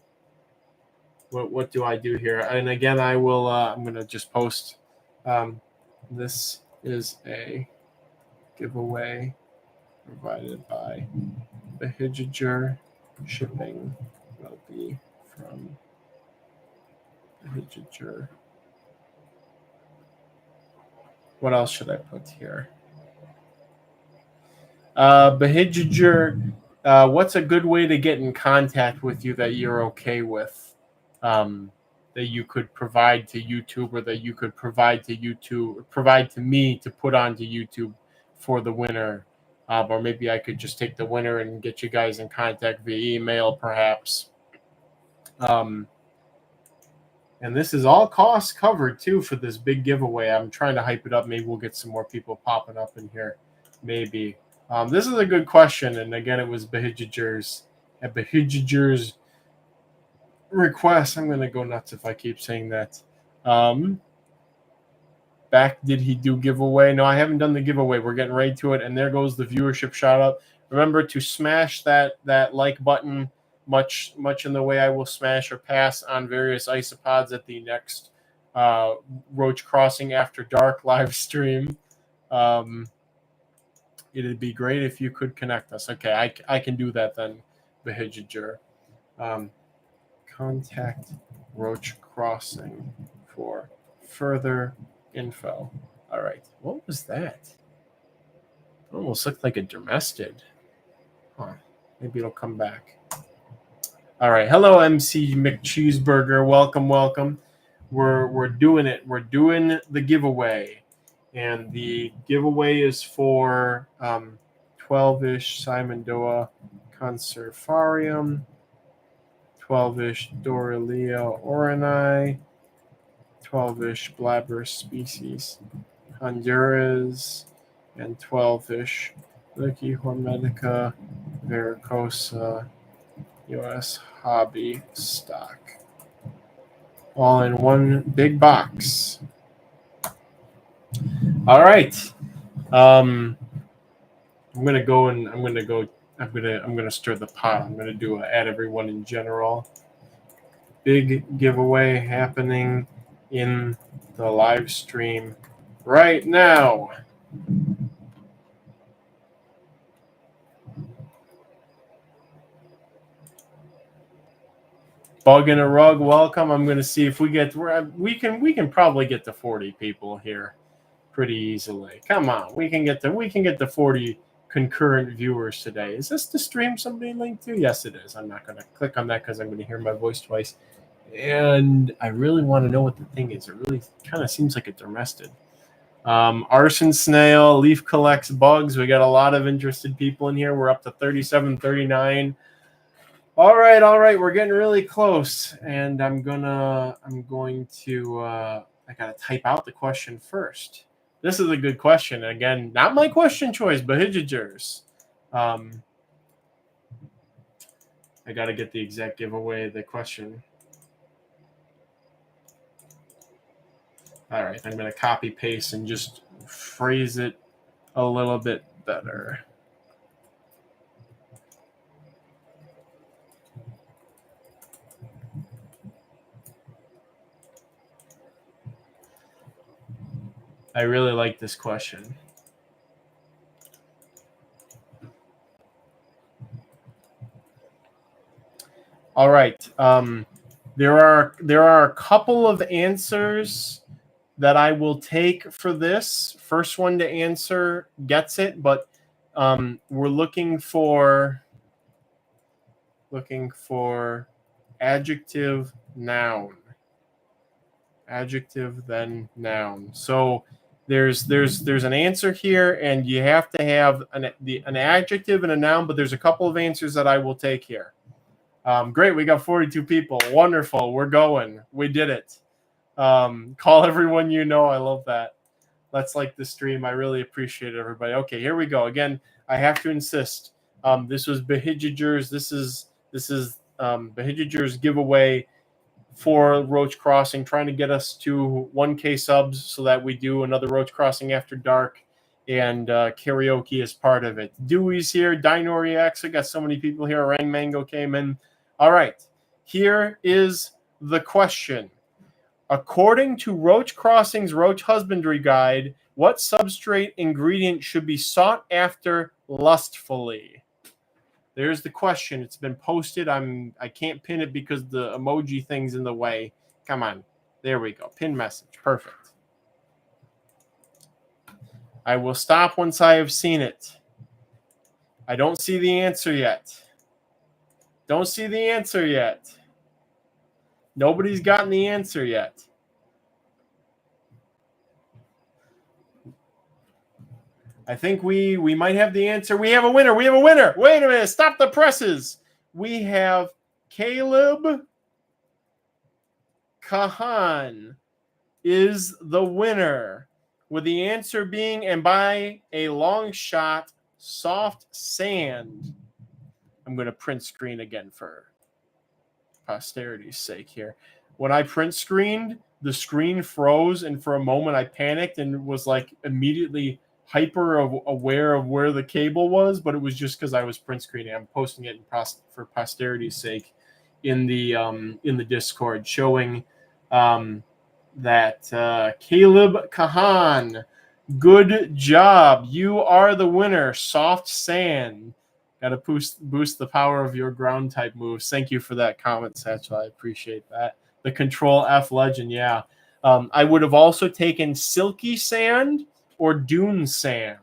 What do I do here? And again, I will... I'm going to just post... this is a giveaway provided by Behidger. Shipping will be from Behidger. What else should I put here? Behidger, what's a good way to get in contact with you that you're okay with? That you could provide to YouTube, or that you could provide to me to put onto YouTube for the winner. Or maybe I could just take the winner and get you guys in contact via email, perhaps. And this is all costs covered, too, for this big giveaway. I'm trying to hype it up. Maybe we'll get some more people popping up in here. Maybe. This is a good question. And again, it was Behidger's request. I'm going to go nuts if I keep saying that. Did he do giveaway? No, I haven't done the giveaway. We're getting right to it. And there goes the viewership shout out. Remember to smash that like button, much in the way I will smash or pass on various isopods at the next Roach Crossing After Dark live stream. It'd be great if you could connect us. Okay, I can do that then, Behidger. Contact Roach Crossing for further info. All right. What was that? It almost looked like a domestic. Huh. Maybe it'll come back. All right. Hello, MC McCheeseburger. Welcome. We're doing it. We're doing the giveaway. And the giveaway is for 12-ish Simon Doa Conservarium. 12-ish Doralea orani, 12-ish Blabber species Honduras, and 12-ish Leukihormetica varicosa U.S. hobby stock. All in one big box. All right. I'm gonna go and I'm gonna stir the pot. I'm gonna do a add everyone in general. Big giveaway happening in the live stream right now. Bug in a rug, welcome. I'm going to see if we can probably get to 40 people here pretty easily. Come on, we can get to 40 concurrent viewers today. Is this the stream somebody linked to? Yes, it is. I'm not going to click on that because I'm going to hear my voice twice. And I really want to know what the thing is. It really kind of seems like it's arrested. Arson snail, leaf collects bugs. We got a lot of interested people in here. We're up to 37, 39. All right. We're getting really close, and I gotta type out the question first. This is a good question. Again, not my question choice, but Hijigers. I gotta get the exact giveaway, the question. All right, I'm gonna copy paste and just phrase it a little bit better. I really like this question. All right. There are a couple of answers that I will take for this. First one to answer gets it, but we're looking for adjective, noun. Adjective, then noun. So there's an answer here, and you have to have an adjective and a noun, but there's a couple of answers that I will take here. Great, we got 42 people. Wonderful, we're going. We did it. Call everyone you know. I love that. Let's like the stream. I really appreciate it, everybody. Okay, here we go. Again, I have to insist. This was Behijigers. This is Behijigers giveaway for Roach Crossing, trying to get us to 1K subs so that we do another Roach Crossing after dark, and karaoke is part of it. Dewey's here, Dinoriax. I got so many people here. Orang Mango came in. All right, here is the question. According to Roach Crossing's Roach Husbandry Guide, what substrate ingredient should be sought after lustfully? There's the question. It's been posted. I can't pin it because the emoji thing's in the way. Come on. There we go. Pin message. Perfect. I will stop once I have seen it. I don't see the answer yet. Don't see the answer yet. Nobody's gotten the answer yet. I think we might have the answer. We have a winner. We have a winner. Wait a minute. Stop the presses. We have Caleb Kahan is the winner, with the answer being, and by a long shot, soft sand. I'm going to print screen again for posterity's sake here. When I print screened, the screen froze, and for a moment I panicked and was like immediately hyper aware of where the cable was, but it was just because I was print screening. I'm posting it for posterity's sake in the Discord, showing that Caleb Kahan, good job. You are the winner. Soft sand. Got to boost the power of your ground type moves. Thank you for that comment, Satchel. I appreciate that. The Control F legend, yeah. I would have also taken silky sand or dune sand.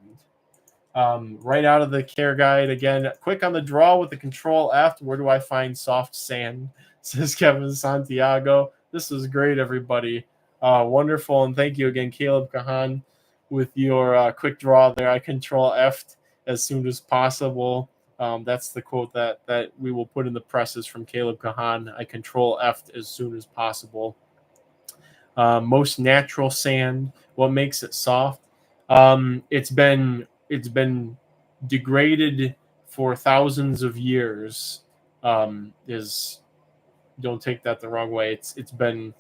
Right out of the care guide. Again, quick on the draw with the Control F. Where do I find soft sand? Says Kevin Santiago. This is great, everybody. Wonderful. And thank you again, Caleb Kahan, with your quick draw there. I Control F as soon as possible. That's the quote that we will put in the presses from Caleb Kahan. I control F as soon as possible. Most natural sand. What makes it soft? It's been degraded for thousands of years. Don't take that the wrong way. It's been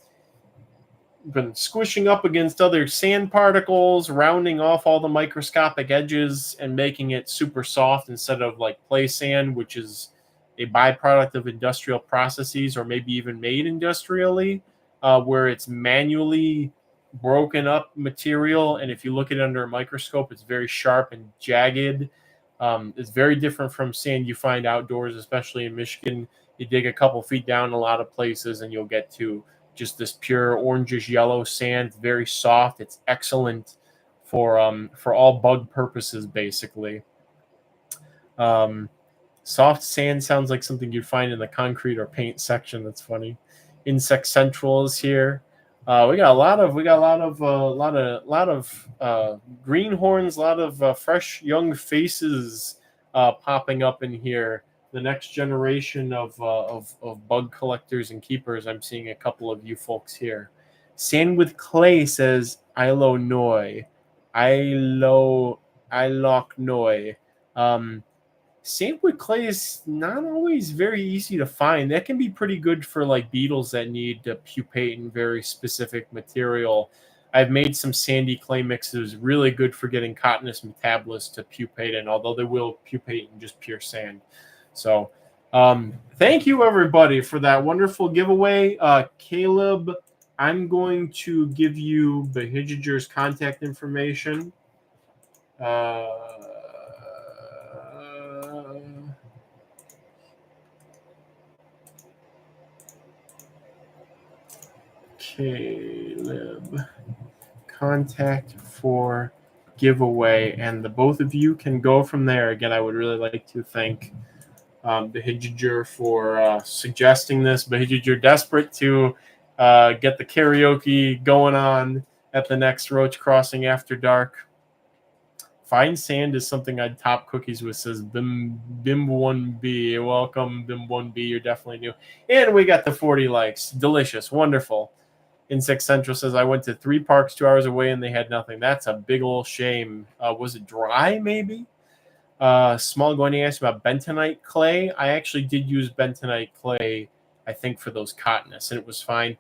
squishing up against other sand particles, rounding off all the microscopic edges, and making it super soft instead of like play sand, which is a byproduct of industrial processes or maybe even made industrially, where it's manually broken up material. And if you look at it under a microscope, it's very sharp and jagged. It's very different from sand you find outdoors, especially in Michigan. You dig a couple feet down in a lot of places and you'll get to just this pure orangish yellow sand. It's very soft. It's excellent for all bug purposes, basically. Soft sand sounds like something you'd find in the concrete or paint section. That's funny. Insect Central is here. We got a lot of greenhorns, a lot of fresh young faces popping up in here. The next generation of bug collectors and keepers. I'm seeing a couple of you folks here. Sand with clay says Ilo Noi. Ilo Noi. Sand with clay is not always very easy to find. That can be pretty good for like beetles that need to pupate in very specific material. I've made some sandy clay mixes really good for getting Cotinus metabolus to pupate in, although they will pupate in just pure sand. So thank you, everybody, for that wonderful giveaway. Caleb, I'm going to give you Behijger's contact information. Caleb, contact for giveaway, and the both of you can go from there. Again, I would really like to thank Behijger for suggesting this. Behijger, desperate to get the karaoke going on at the next Roach Crossing after dark. Fine sand is something I'd top cookies with, says Bim1B. Welcome, Bim1B. You're definitely new. And we got the 40 likes. Delicious. Wonderful. Insect Central says, I went to 3 parks 2 hours away and they had nothing. That's a big old shame. Was it dry, maybe? Small going to ask about bentonite clay. I actually did use bentonite clay, I think, for those Cotinus, and it was fine.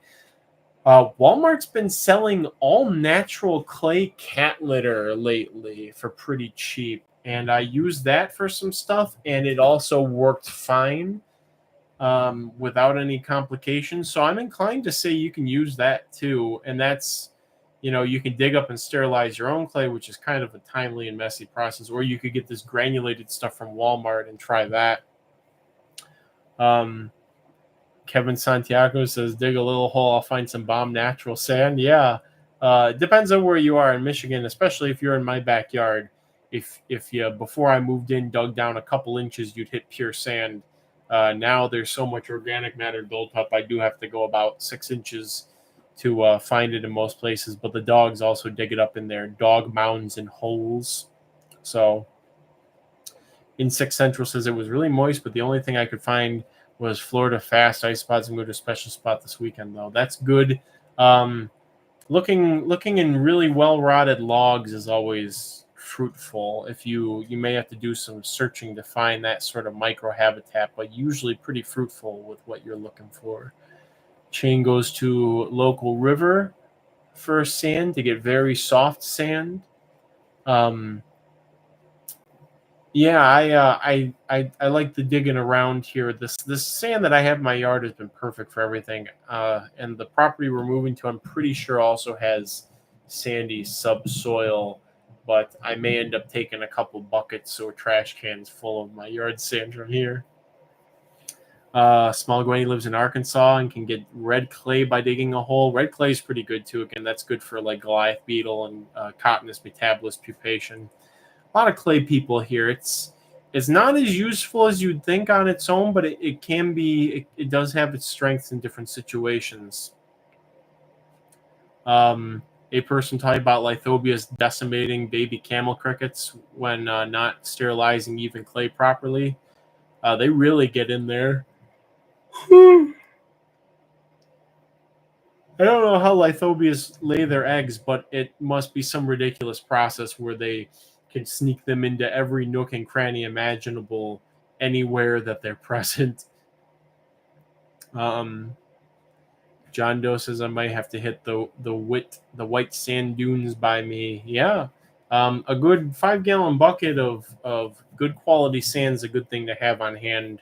Walmart's been selling all natural clay cat litter lately for pretty cheap, and I used that for some stuff, and it also worked fine without any complications. So I'm inclined to say you can use that too, and that's, you can dig up and sterilize your own clay, which is kind of a timely and messy process, or you could get this granulated stuff from Walmart and try that. Kevin Santiago says, dig a little hole, I'll find some bomb natural sand. Yeah, it depends on where you are in Michigan, especially if you're in my backyard. If you, before I moved in, dug down a couple inches, you'd hit pure sand. Now there's so much organic matter built up, I do have to go about 6 inches to find it in most places, but the dogs also dig it up in their dog mounds and holes. So Insect Central says, it was really moist, but the only thing I could find was Florida fast ice spots. I'm going to a special spot this weekend, though. That's good. Looking in really well rotted logs is always fruitful. If you may have to do some searching to find that sort of microhabitat, but usually pretty fruitful with what you're looking for. Chain goes to local river for sand to get very soft sand. Yeah, I like the digging around here. This sand that I have in my yard has been perfect for everything. And the property we're moving to, I'm pretty sure also has sandy subsoil, but I may end up taking a couple buckets or trash cans full of my yard sand from here. Small Gwenny lives in Arkansas and can get red clay by digging a hole. Red clay is pretty good too. Again, that's good for like Goliath beetle and Cotinus metabolus pupation. A lot of clay people here. It's not as useful as you'd think on its own, but it can be. It does have its strengths in different situations. A person talking about lithobias decimating baby camel crickets when not sterilizing even clay properly. They really get in there. I don't know how lithobias lay their eggs, but it must be some ridiculous process where they can sneak them into every nook and cranny imaginable anywhere that they're present. John Doe says I might have to hit the white sand dunes by me. Yeah. A good 5-gallon bucket of good quality sand is a good thing to have on hand.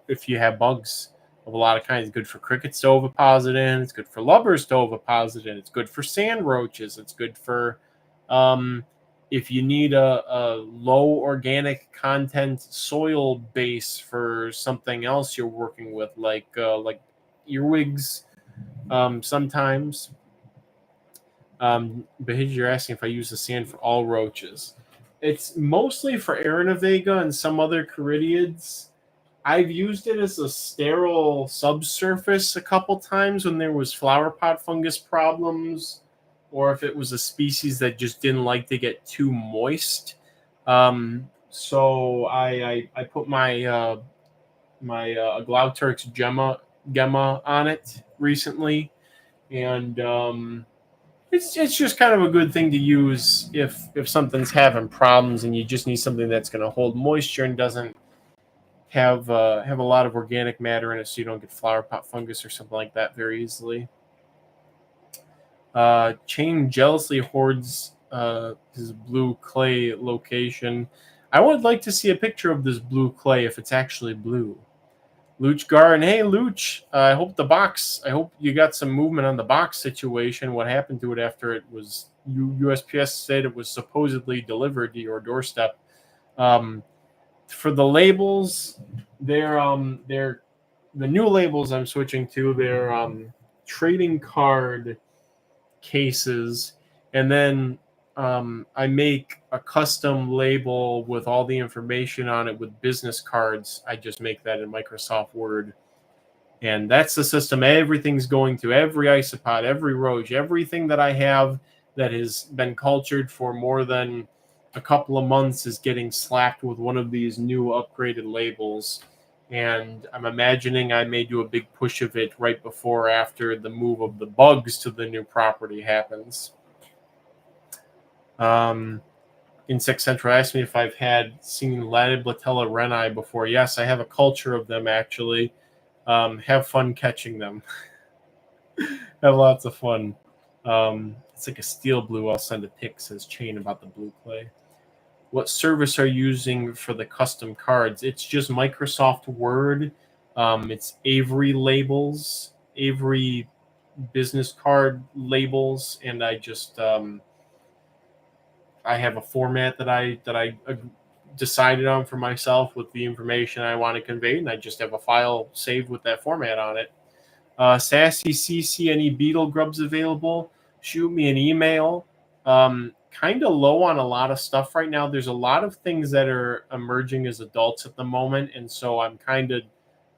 If you have bugs of a lot of kinds, it's good for crickets to oviposit in. It's good for lubbers to oviposit in. It's good for sand roaches. It's good for if you need a low organic content soil base for something else you're working with, like earwigs. Sometimes. But you're asking if I use the sand for all roaches. It's mostly for Arenovega and some other Caridiids. I've used it as a sterile subsurface a couple times when there was flower pot fungus problems, or if it was a species that just didn't like to get too moist. So I put my Glauturx gemma on it recently, and it's just kind of a good thing to use if something's having problems and you just need something that's going to hold moisture and doesn't have a lot of organic matter in it, so you don't get flower pot fungus or something like that very easily. Chain jealously hoards his blue clay location. I would like to see a picture of this blue clay if it's actually blue. Luch Garn, hey Luch, I hope you got some movement on the box situation. What happened to it after it was USPS said it was supposedly delivered to your doorstep. For the labels, they're the new labels I'm switching to. They're trading card cases, and then I make a custom label with all the information on it with business cards. I just make that in Microsoft Word, and that's the system everything's going to. Every isopod, every roach, everything that I have that has been cultured for more than a couple of months is getting slapped with one of these new upgraded labels. And I'm imagining I may do a big push of it right before or after the move of the bugs to the new property happens. Insect Central asked me if I've seen Latiblatella reni before. Yes, I have a culture of them, actually. Have fun catching them. Have lots of fun. It's like a steel blue. I'll send a pic, says Chain, about the blue clay. What service are you using for the custom cards? It's just Microsoft Word. It's Avery labels, Avery business card labels, and I just I have a format that I decided on for myself with the information I want to convey, and I just have a file saved with that format on it. Sassy CC, any beetle grubs available? Shoot me an email. Kind of low on a lot of stuff right now. There's a lot of things that are emerging as adults at the moment, and so I'm kind of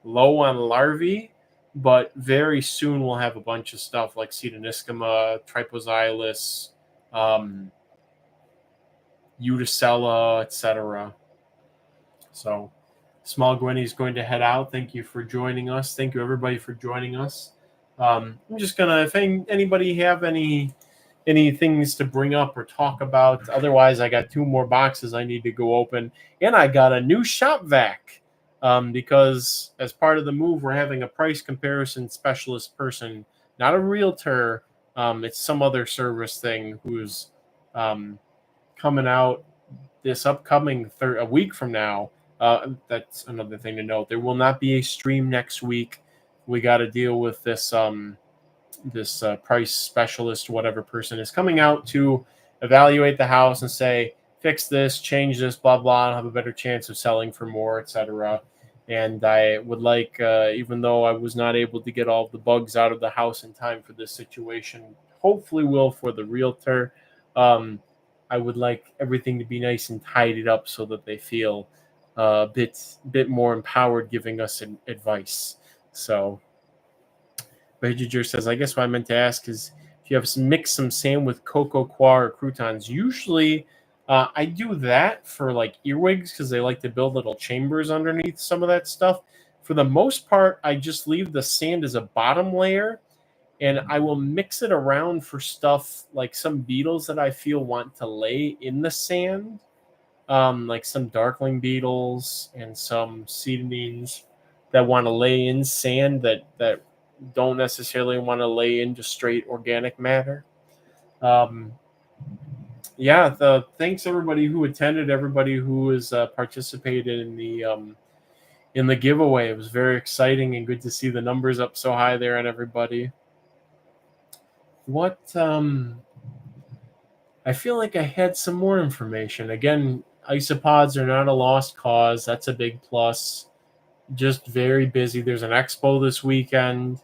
low on larvae, but very soon we'll have a bunch of stuff like Cedoniscoma, Tripoxylus, Uticella, etc. So Small Gwenny is going to head out. Thank you for joining us. Thank you, everybody, for joining us. I'm just going to, if anybody have any things to bring up or talk about. Otherwise, I got 2 more boxes I need to go open. And I got a new shop vac because as part of the move, we're having a price comparison specialist person, not a realtor. It's some other service thing who's coming out this upcoming a week from now. That's another thing to note. There will not be a stream next week. We got to deal with this this price specialist, whatever person is coming out to evaluate the house and say, fix this, change this, blah, blah, and have a better chance of selling for more, etc. And I would like, even though I was not able to get all the bugs out of the house in time for this situation, hopefully will for the realtor, I would like everything to be nice and tidied up so that they feel a bit more empowered giving us advice. So Vegager says, I guess what I meant to ask is if you have mix some sand with cocoa coir or croutons. Usually I do that for like earwigs because they like to build little chambers underneath some of that stuff. For the most part, I just leave the sand as a bottom layer, and I will mix it around for stuff like some beetles that I feel want to lay in the sand, like some darkling beetles and some cetidines that want to lay in sand that don't necessarily want to lay into straight organic matter. Um, yeah, thanks everybody who attended, everybody who has participated in the giveaway. It was very exciting and good to see the numbers up so high there on everybody. What I feel like I had some more information. Again, isopods are not a lost cause. That's a big plus. Just very busy. There's an expo this weekend.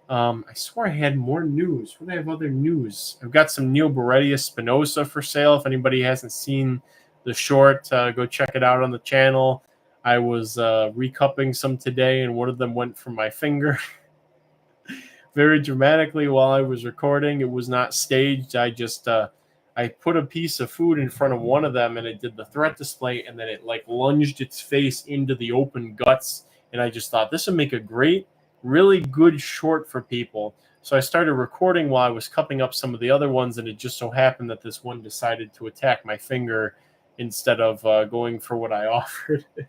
I swore I had more news. What do I have other news? I've got some Neil Barretius Spinoza for sale. If anybody hasn't seen the short, go check it out on the channel. I was recupping some today, and one of them went from my finger very dramatically while I was recording. It was not staged. I just I put a piece of food in front of one of them, and it did the threat display, and then it like lunged its face into the open guts. And I just thought this would make a great, really good short for people. So I started recording while I was cupping up some of the other ones, and it just so happened that this one decided to attack my finger instead of going for what I offered it.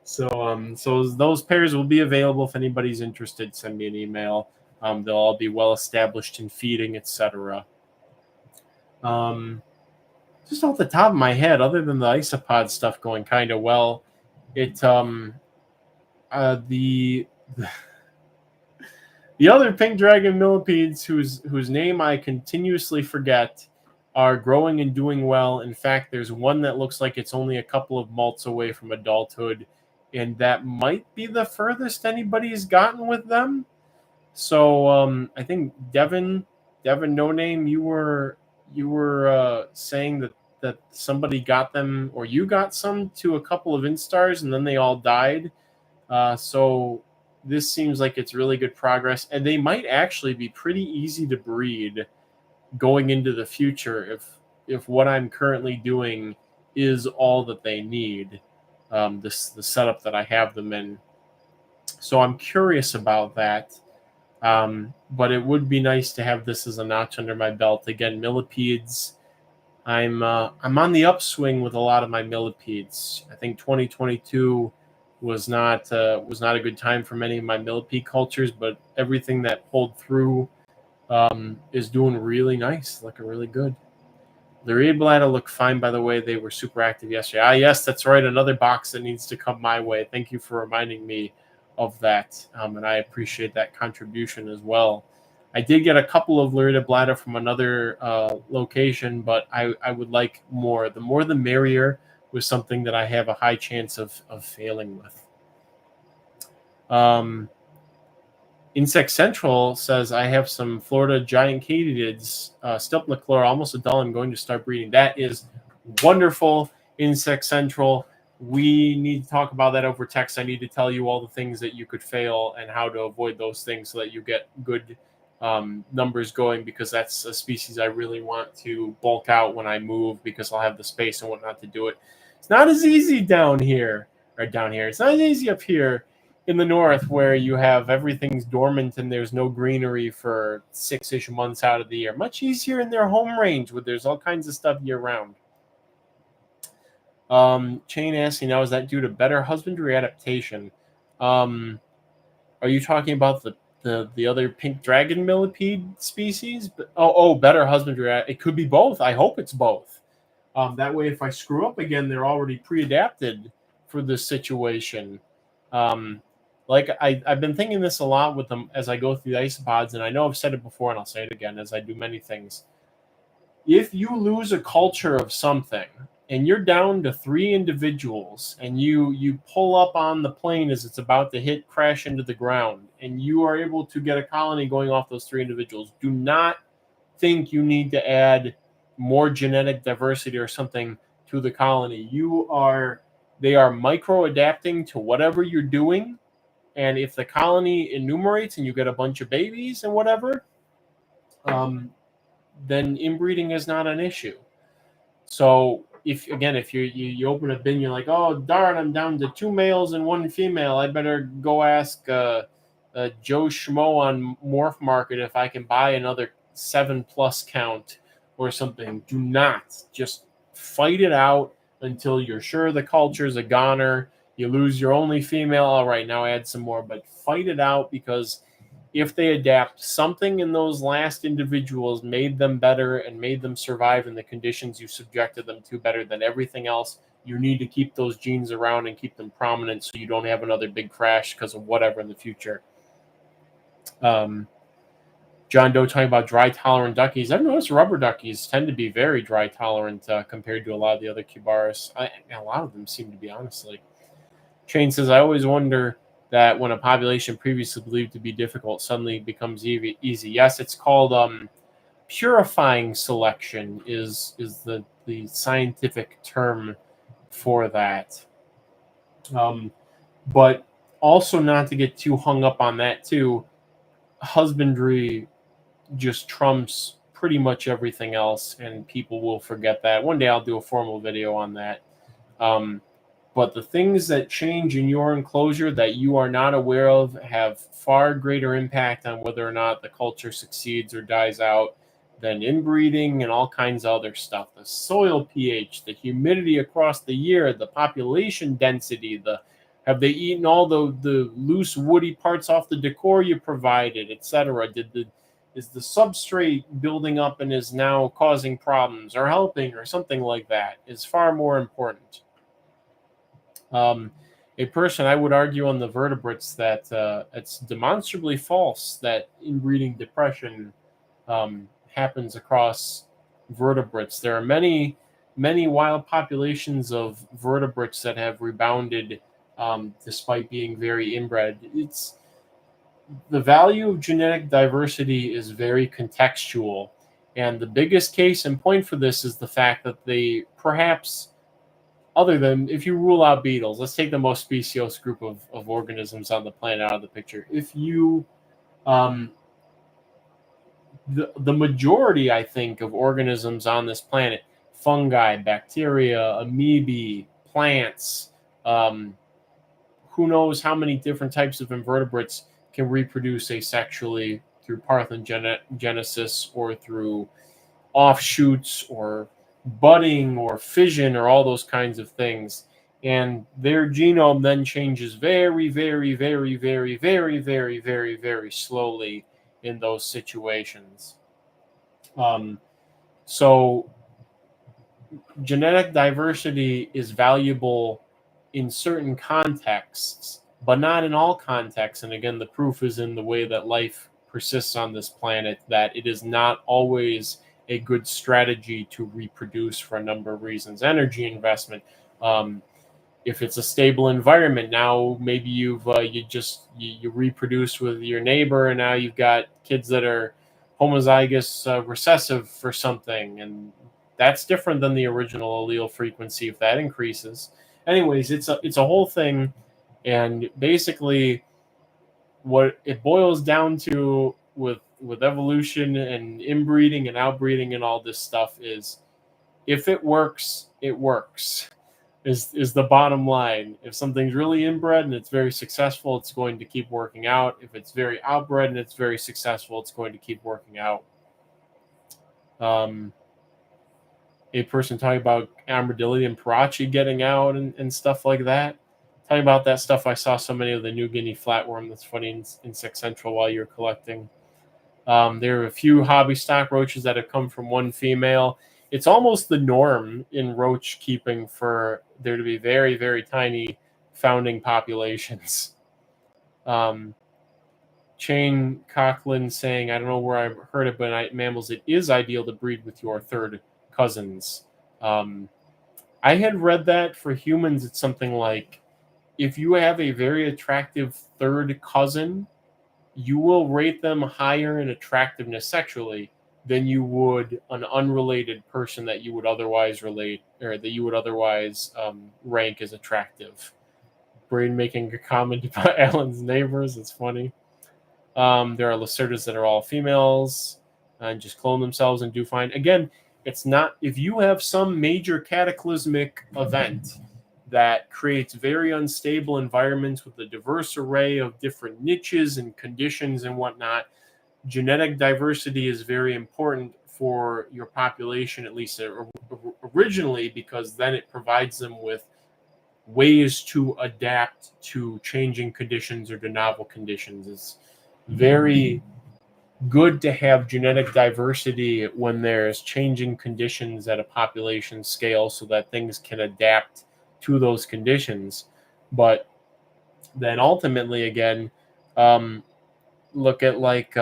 So those pairs will be available if anybody's interested. Send me an email. They'll all be well established in feeding, etc. Just off the top of my head, other than the isopod stuff going kind of well, it the other pink dragon millipedes whose name I continuously forget are growing and doing well. In fact, there's one that looks like it's only a couple of molts away from adulthood, and that might be the furthest anybody's gotten with them. So I think Devin No Name, you were saying that somebody got them, or you got some to a couple of instars and then they all died. So this seems like it's really good progress, and they might actually be pretty easy to breed going into the future if what I'm currently doing is all that they need. The setup that I have them in. So I'm curious about that. But it would be nice to have this as a notch under my belt. Again, millipedes. I'm on the upswing with a lot of my millipedes. I think 2022 was not a good time for many of my millipede cultures, but everything that pulled through is doing really nice, looking really good. The reed bladder looked fine, by the way. They were super active yesterday. Yes, that's right. Another box that needs to come my way. Thank you for reminding me of that, and I appreciate that contribution as well. I did get a couple of Lyrida bladder from another location, but I would like more. The more the merrier with something that I have a high chance of failing with. Insect Central says, I have some Florida giant katydids still in the chlor, almost a dull. I'm going to start breeding. That is wonderful, Insect Central. We need to talk about that over text. I need to tell you all the things that you could fail and how to avoid those things so that you get good numbers going, because that's a species I really want to bulk out when I move, because I'll have the space and whatnot to do it. It's not as easy down here. It's not as easy up here in the north, where you have everything's dormant and there's no greenery for 6-ish months out of the year. Much easier in their home range, where there's all kinds of stuff year round. Chain asking now, is that due to better husbandry adaptation? Are you talking about the other pink dragon millipede species? Better husbandry. It could be both. I hope it's both. That way, if I screw up again, they're already pre-adapted for this situation. Like I've been thinking this a lot with them as I go through the isopods, and I know I've said it before, and I'll say it again as I do many things. If you lose a culture of something and you're down to 3 individuals, and you pull up on the plane as it's about to crash into the ground, and you are able to get a colony going off those 3 individuals, do not think you need to add more genetic diversity or something to the colony. They are micro adapting to whatever you're doing. And if the colony enumerates and you get a bunch of babies and whatever, then inbreeding is not an issue. So if you open a bin, you're like, oh darn, I'm down to 2 males and 1 female. I better go ask Joe Schmo on Morph Market if I can buy another 7+ count or something. Do not. Just fight it out until you're sure the culture's a goner. You lose your only female. All right, now add some more, but fight it out, because if they adapt, something in those last individuals made them better and made them survive in the conditions you subjected them to better than everything else. You need to keep those genes around and keep them prominent so you don't have another big crash because of whatever in the future. John Doe talking about dry tolerant duckies. I've noticed rubber duckies tend to be very dry tolerant compared to a lot of the other cubaris. A lot of them seem to be, honestly. Shane says, I always wonder that when a population previously believed to be difficult suddenly becomes easy. Yes, it's called purifying selection is the scientific term for that. But also, not to get too hung up on that too, husbandry just trumps pretty much everything else, and people will forget that. One day I'll do a formal video on that. But the things that change in your enclosure that you are not aware of have far greater impact on whether or not the culture succeeds or dies out than inbreeding and all kinds of other stuff. The soil pH, the humidity across the year, the population density, have they eaten all the loose woody parts off the decor you provided, etc.? Is the substrate building up and is now causing problems or helping or something like that is far more important. A person, I would argue on the vertebrates that it's demonstrably false that inbreeding depression happens across vertebrates. There are many wild populations of vertebrates that have rebounded despite being very inbred. The value of genetic diversity is very contextual, and the biggest case in point for this is the fact that they perhaps, other than if you rule out beetles, let's take the most speciose group of organisms on the planet out of the picture. If you the majority, I think, of organisms on this planet, fungi, bacteria, amoebae, plants, who knows how many different types of invertebrates can reproduce asexually through parthenogenesis or through offshoots or budding or fission or all those kinds of things. And their genome then changes very, very, very, very, very, very, very, very slowly in those situations. So genetic diversity is valuable in certain contexts, but not in all contexts. And again, the proof is in the way that life persists on this planet, that it is not always a good strategy to reproduce for a number of reasons. Energy investment. If it's a stable environment, now maybe you reproduce with your neighbor, and now you've got kids that are homozygous recessive for something, and that's different than the original allele frequency if that increases. Anyways, it's a whole thing, and basically what it boils down to with evolution and inbreeding and outbreeding and all this stuff is, if it works, it works. Is the bottom line. If something's really inbred and it's very successful, it's going to keep working out. If it's very outbred and it's very successful, it's going to keep working out. A person talking about armadillo and parachi getting out and stuff like that. Talking about that stuff, I saw so many of the New Guinea flatworm. That's funny in Insect Central while you're collecting. There are a few hobby stock roaches that have come from one female. It's almost the norm in roach keeping for there to be very, very tiny founding populations. Shane Coughlin saying, I don't know where I heard it, but in mammals, it is ideal to breed with your third cousins. I had read that for humans, it's something like, if you have a very attractive third cousin, you will rate them higher in attractiveness sexually than you would an unrelated person that you would otherwise relate, or that you would otherwise rank as attractive. Brain making a comment about Alan's neighbors. It's funny. There are Lacertas that are all females and just clone themselves and do fine. Again, It's not, if you have some major cataclysmic event that creates very unstable environments with a diverse array of different niches and conditions and whatnot, genetic diversity is very important for your population, at least originally, because then it provides them with ways to adapt to changing conditions or to novel conditions. It's very good to have genetic diversity when there's changing conditions at a population scale so that things can adapt to those conditions. But then ultimately, again, look at like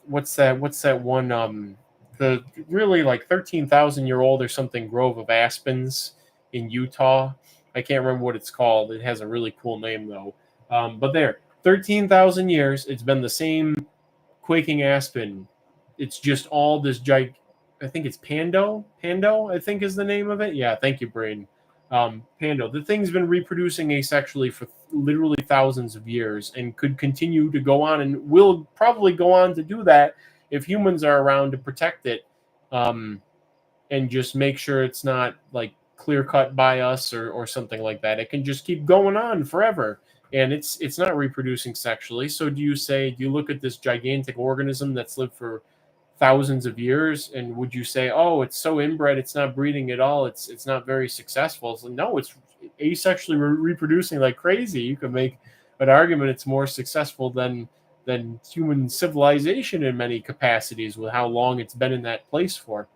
what's that one the really like 13,000-year-old or something grove of aspens in Utah. I can't remember what it's called. It has a really cool name though. But there, 13,000 years, it's been the same quaking aspen. It's just all this I think it's Pando, I think is the name of it. Yeah, thank you, Brain. Pando. The thing's been reproducing asexually for literally thousands of years and could continue to go on and will probably go on to do that if humans are around to protect it, and just make sure it's not like clear cut by us or something like that. It can just keep going on forever. And it's not reproducing sexually. So do you look at this gigantic organism that's lived for thousands of years, and would you say, oh, it's so inbred, it's not breeding at all, it's not very successful? So no, it's asexually reproducing like crazy. You could make an argument it's more successful than human civilization in many capacities with how long it's been in that place for.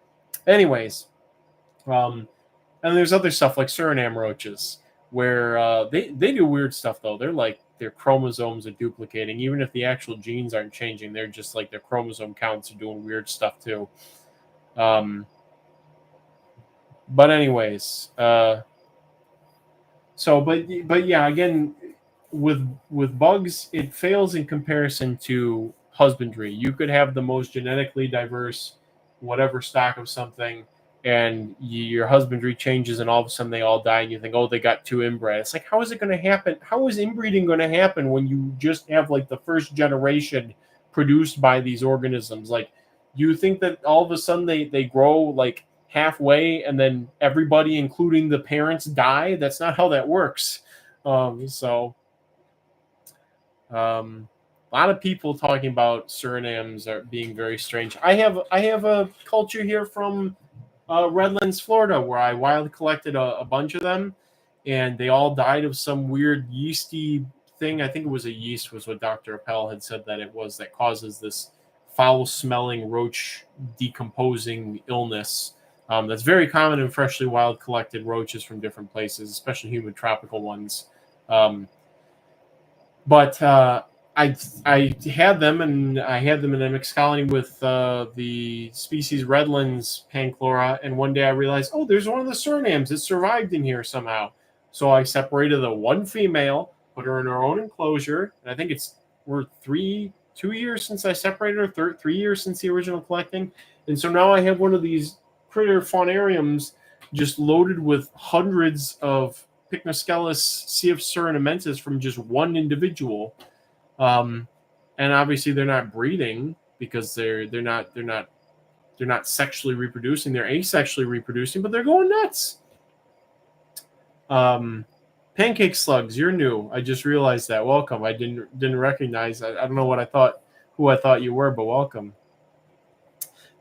Anyways, and there's other stuff like Suriname roaches, where they do weird stuff though. They're like their chromosomes are duplicating, even if the actual genes aren't changing. They're just like their chromosome counts are doing weird stuff too. But anyways, but yeah, again, with bugs, it fails in comparison to husbandry. You could have the most genetically diverse whatever stock of something, and your husbandry changes, and all of a sudden they all die, and you think, oh, they got too inbred. It's like, how is it going to happen? How is inbreeding going to happen when you just have like the first generation produced by these organisms? Like, you think that all of a sudden they grow like halfway and then everybody, including the parents, die? That's not how that works. A lot of people talking about Surinams are being very strange. I have a culture here from Redlands, Florida, where I wild collected a bunch of them, and they all died of some weird yeasty thing. I think it was a yeast, was what Dr. Appel had said that it was, that causes this foul-smelling roach decomposing illness. That's very common in freshly wild collected roaches from different places, especially humid tropical ones. But I had them, and I had them in a mixed colony with the species Redlands panchlora, and one day I realized, oh, there's one of the Surinams. It survived in here somehow. So I separated the one female, put her in her own enclosure, and I think we're 2 years since I separated her, 3 years since the original collecting, and so now I have one of these critter faunariums just loaded with hundreds of Pycnoscelis CF surinamensis from just one individual. And obviously they're not breeding because they're not sexually reproducing. They're asexually reproducing, but they're going nuts. Pancake slugs, you're new. I just realized that. Welcome. I didn't recognize. I don't know who I thought you were, but welcome.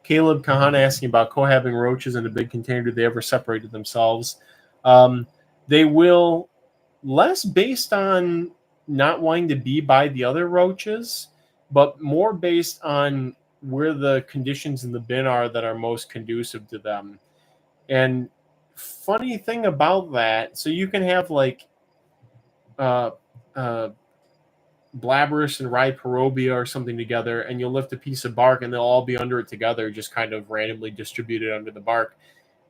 Caleb Kahana asking about cohabiting roaches in a big container. Do they ever separated themselves? They will, less based on not wanting to be by the other roaches, but more based on where the conditions in the bin are that are most conducive to them. And funny thing about that, so you can have like Blabberus and Rhyperobia or something together, and you'll lift a piece of bark and they'll all be under it together, just kind of randomly distributed under the bark.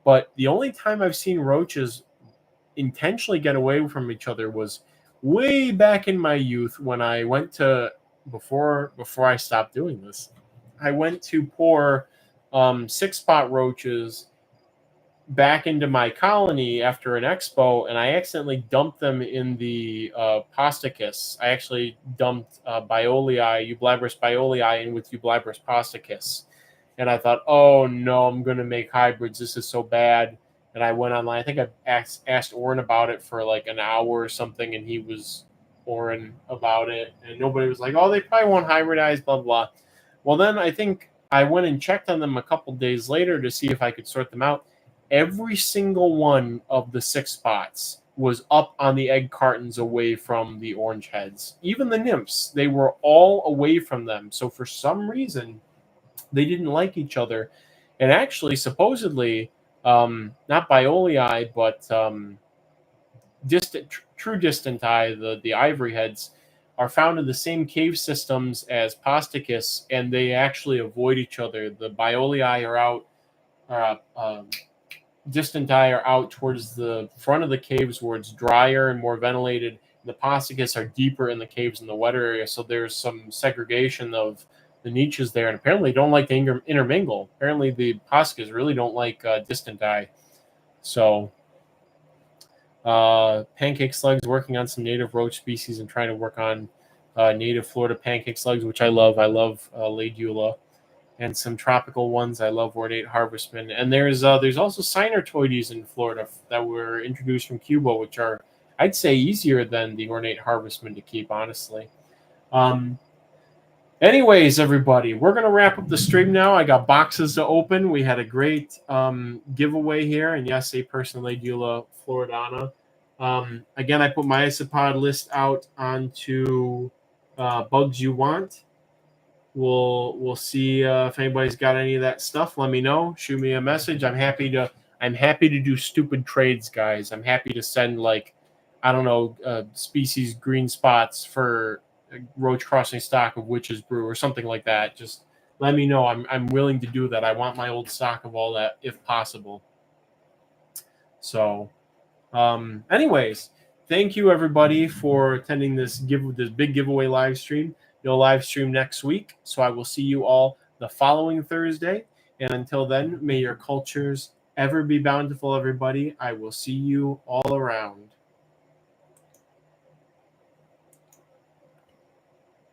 But the only time I've seen roaches intentionally get away from each other was way back in my youth when I went to, before I stopped doing this, I went to pour 6-spot roaches back into my colony after an expo, and I accidentally dumped them in the Posticus. I actually dumped Eublabrus biolii in with Eublabrus posticus. And I thought, oh no, I'm going to make hybrids. This is so bad. And I went online. I think I asked Oren about it for like an hour or something, and he was Oren about it. And nobody was like, oh, they probably won't hybridize, blah, blah. Well, then I think I went and checked on them a couple days later to see if I could sort them out. Every single one of the 6 spots was up on the egg cartons away from the orange heads. Even the nymphs, they were all away from them. So for some reason, they didn't like each other. And actually, supposedly, not Biolii, but true distant eye, the ivory heads, are found in the same cave systems as Posticus, and they actually avoid each other. The Biolii are out, distant eye are out towards the front of the caves where it's drier and more ventilated. The Posticus are deeper in the caves in the wetter area, so there's some segregation of the niches there, and apparently don't like to intermingle. Apparently the Posticus really don't like distant eye. So pancake slugs, working on some native roach species and trying to work on native Florida pancake slugs, which I love. I love Ladula. And some tropical ones. I love ornate harvestmen. And there's also Sinertoides in Florida that were introduced from Cuba, which are, I'd say, easier than the ornate harvestmen to keep, honestly. Anyways, everybody, we're going to wrap up the stream now. I got boxes to open. We had a great giveaway here. And yes, a person, Ladula floridana. Again, I put my isopod list out onto Bugs You Want. We'll see if anybody's got any of that stuff. Let me know. Shoot me a message. I'm happy to do stupid trades, guys. I'm happy to send, like, I don't know, species green spots for a Roach crossing stock of Witch's Brew or something like that. Just let me know. I'm willing to do that. I want my old stock of all that if possible. So, anyways, thank you everybody for attending this big giveaway live stream. No live stream next week, so I will see you all the following Thursday. And until then, may your cultures ever be bountiful, everybody. I will see you all around.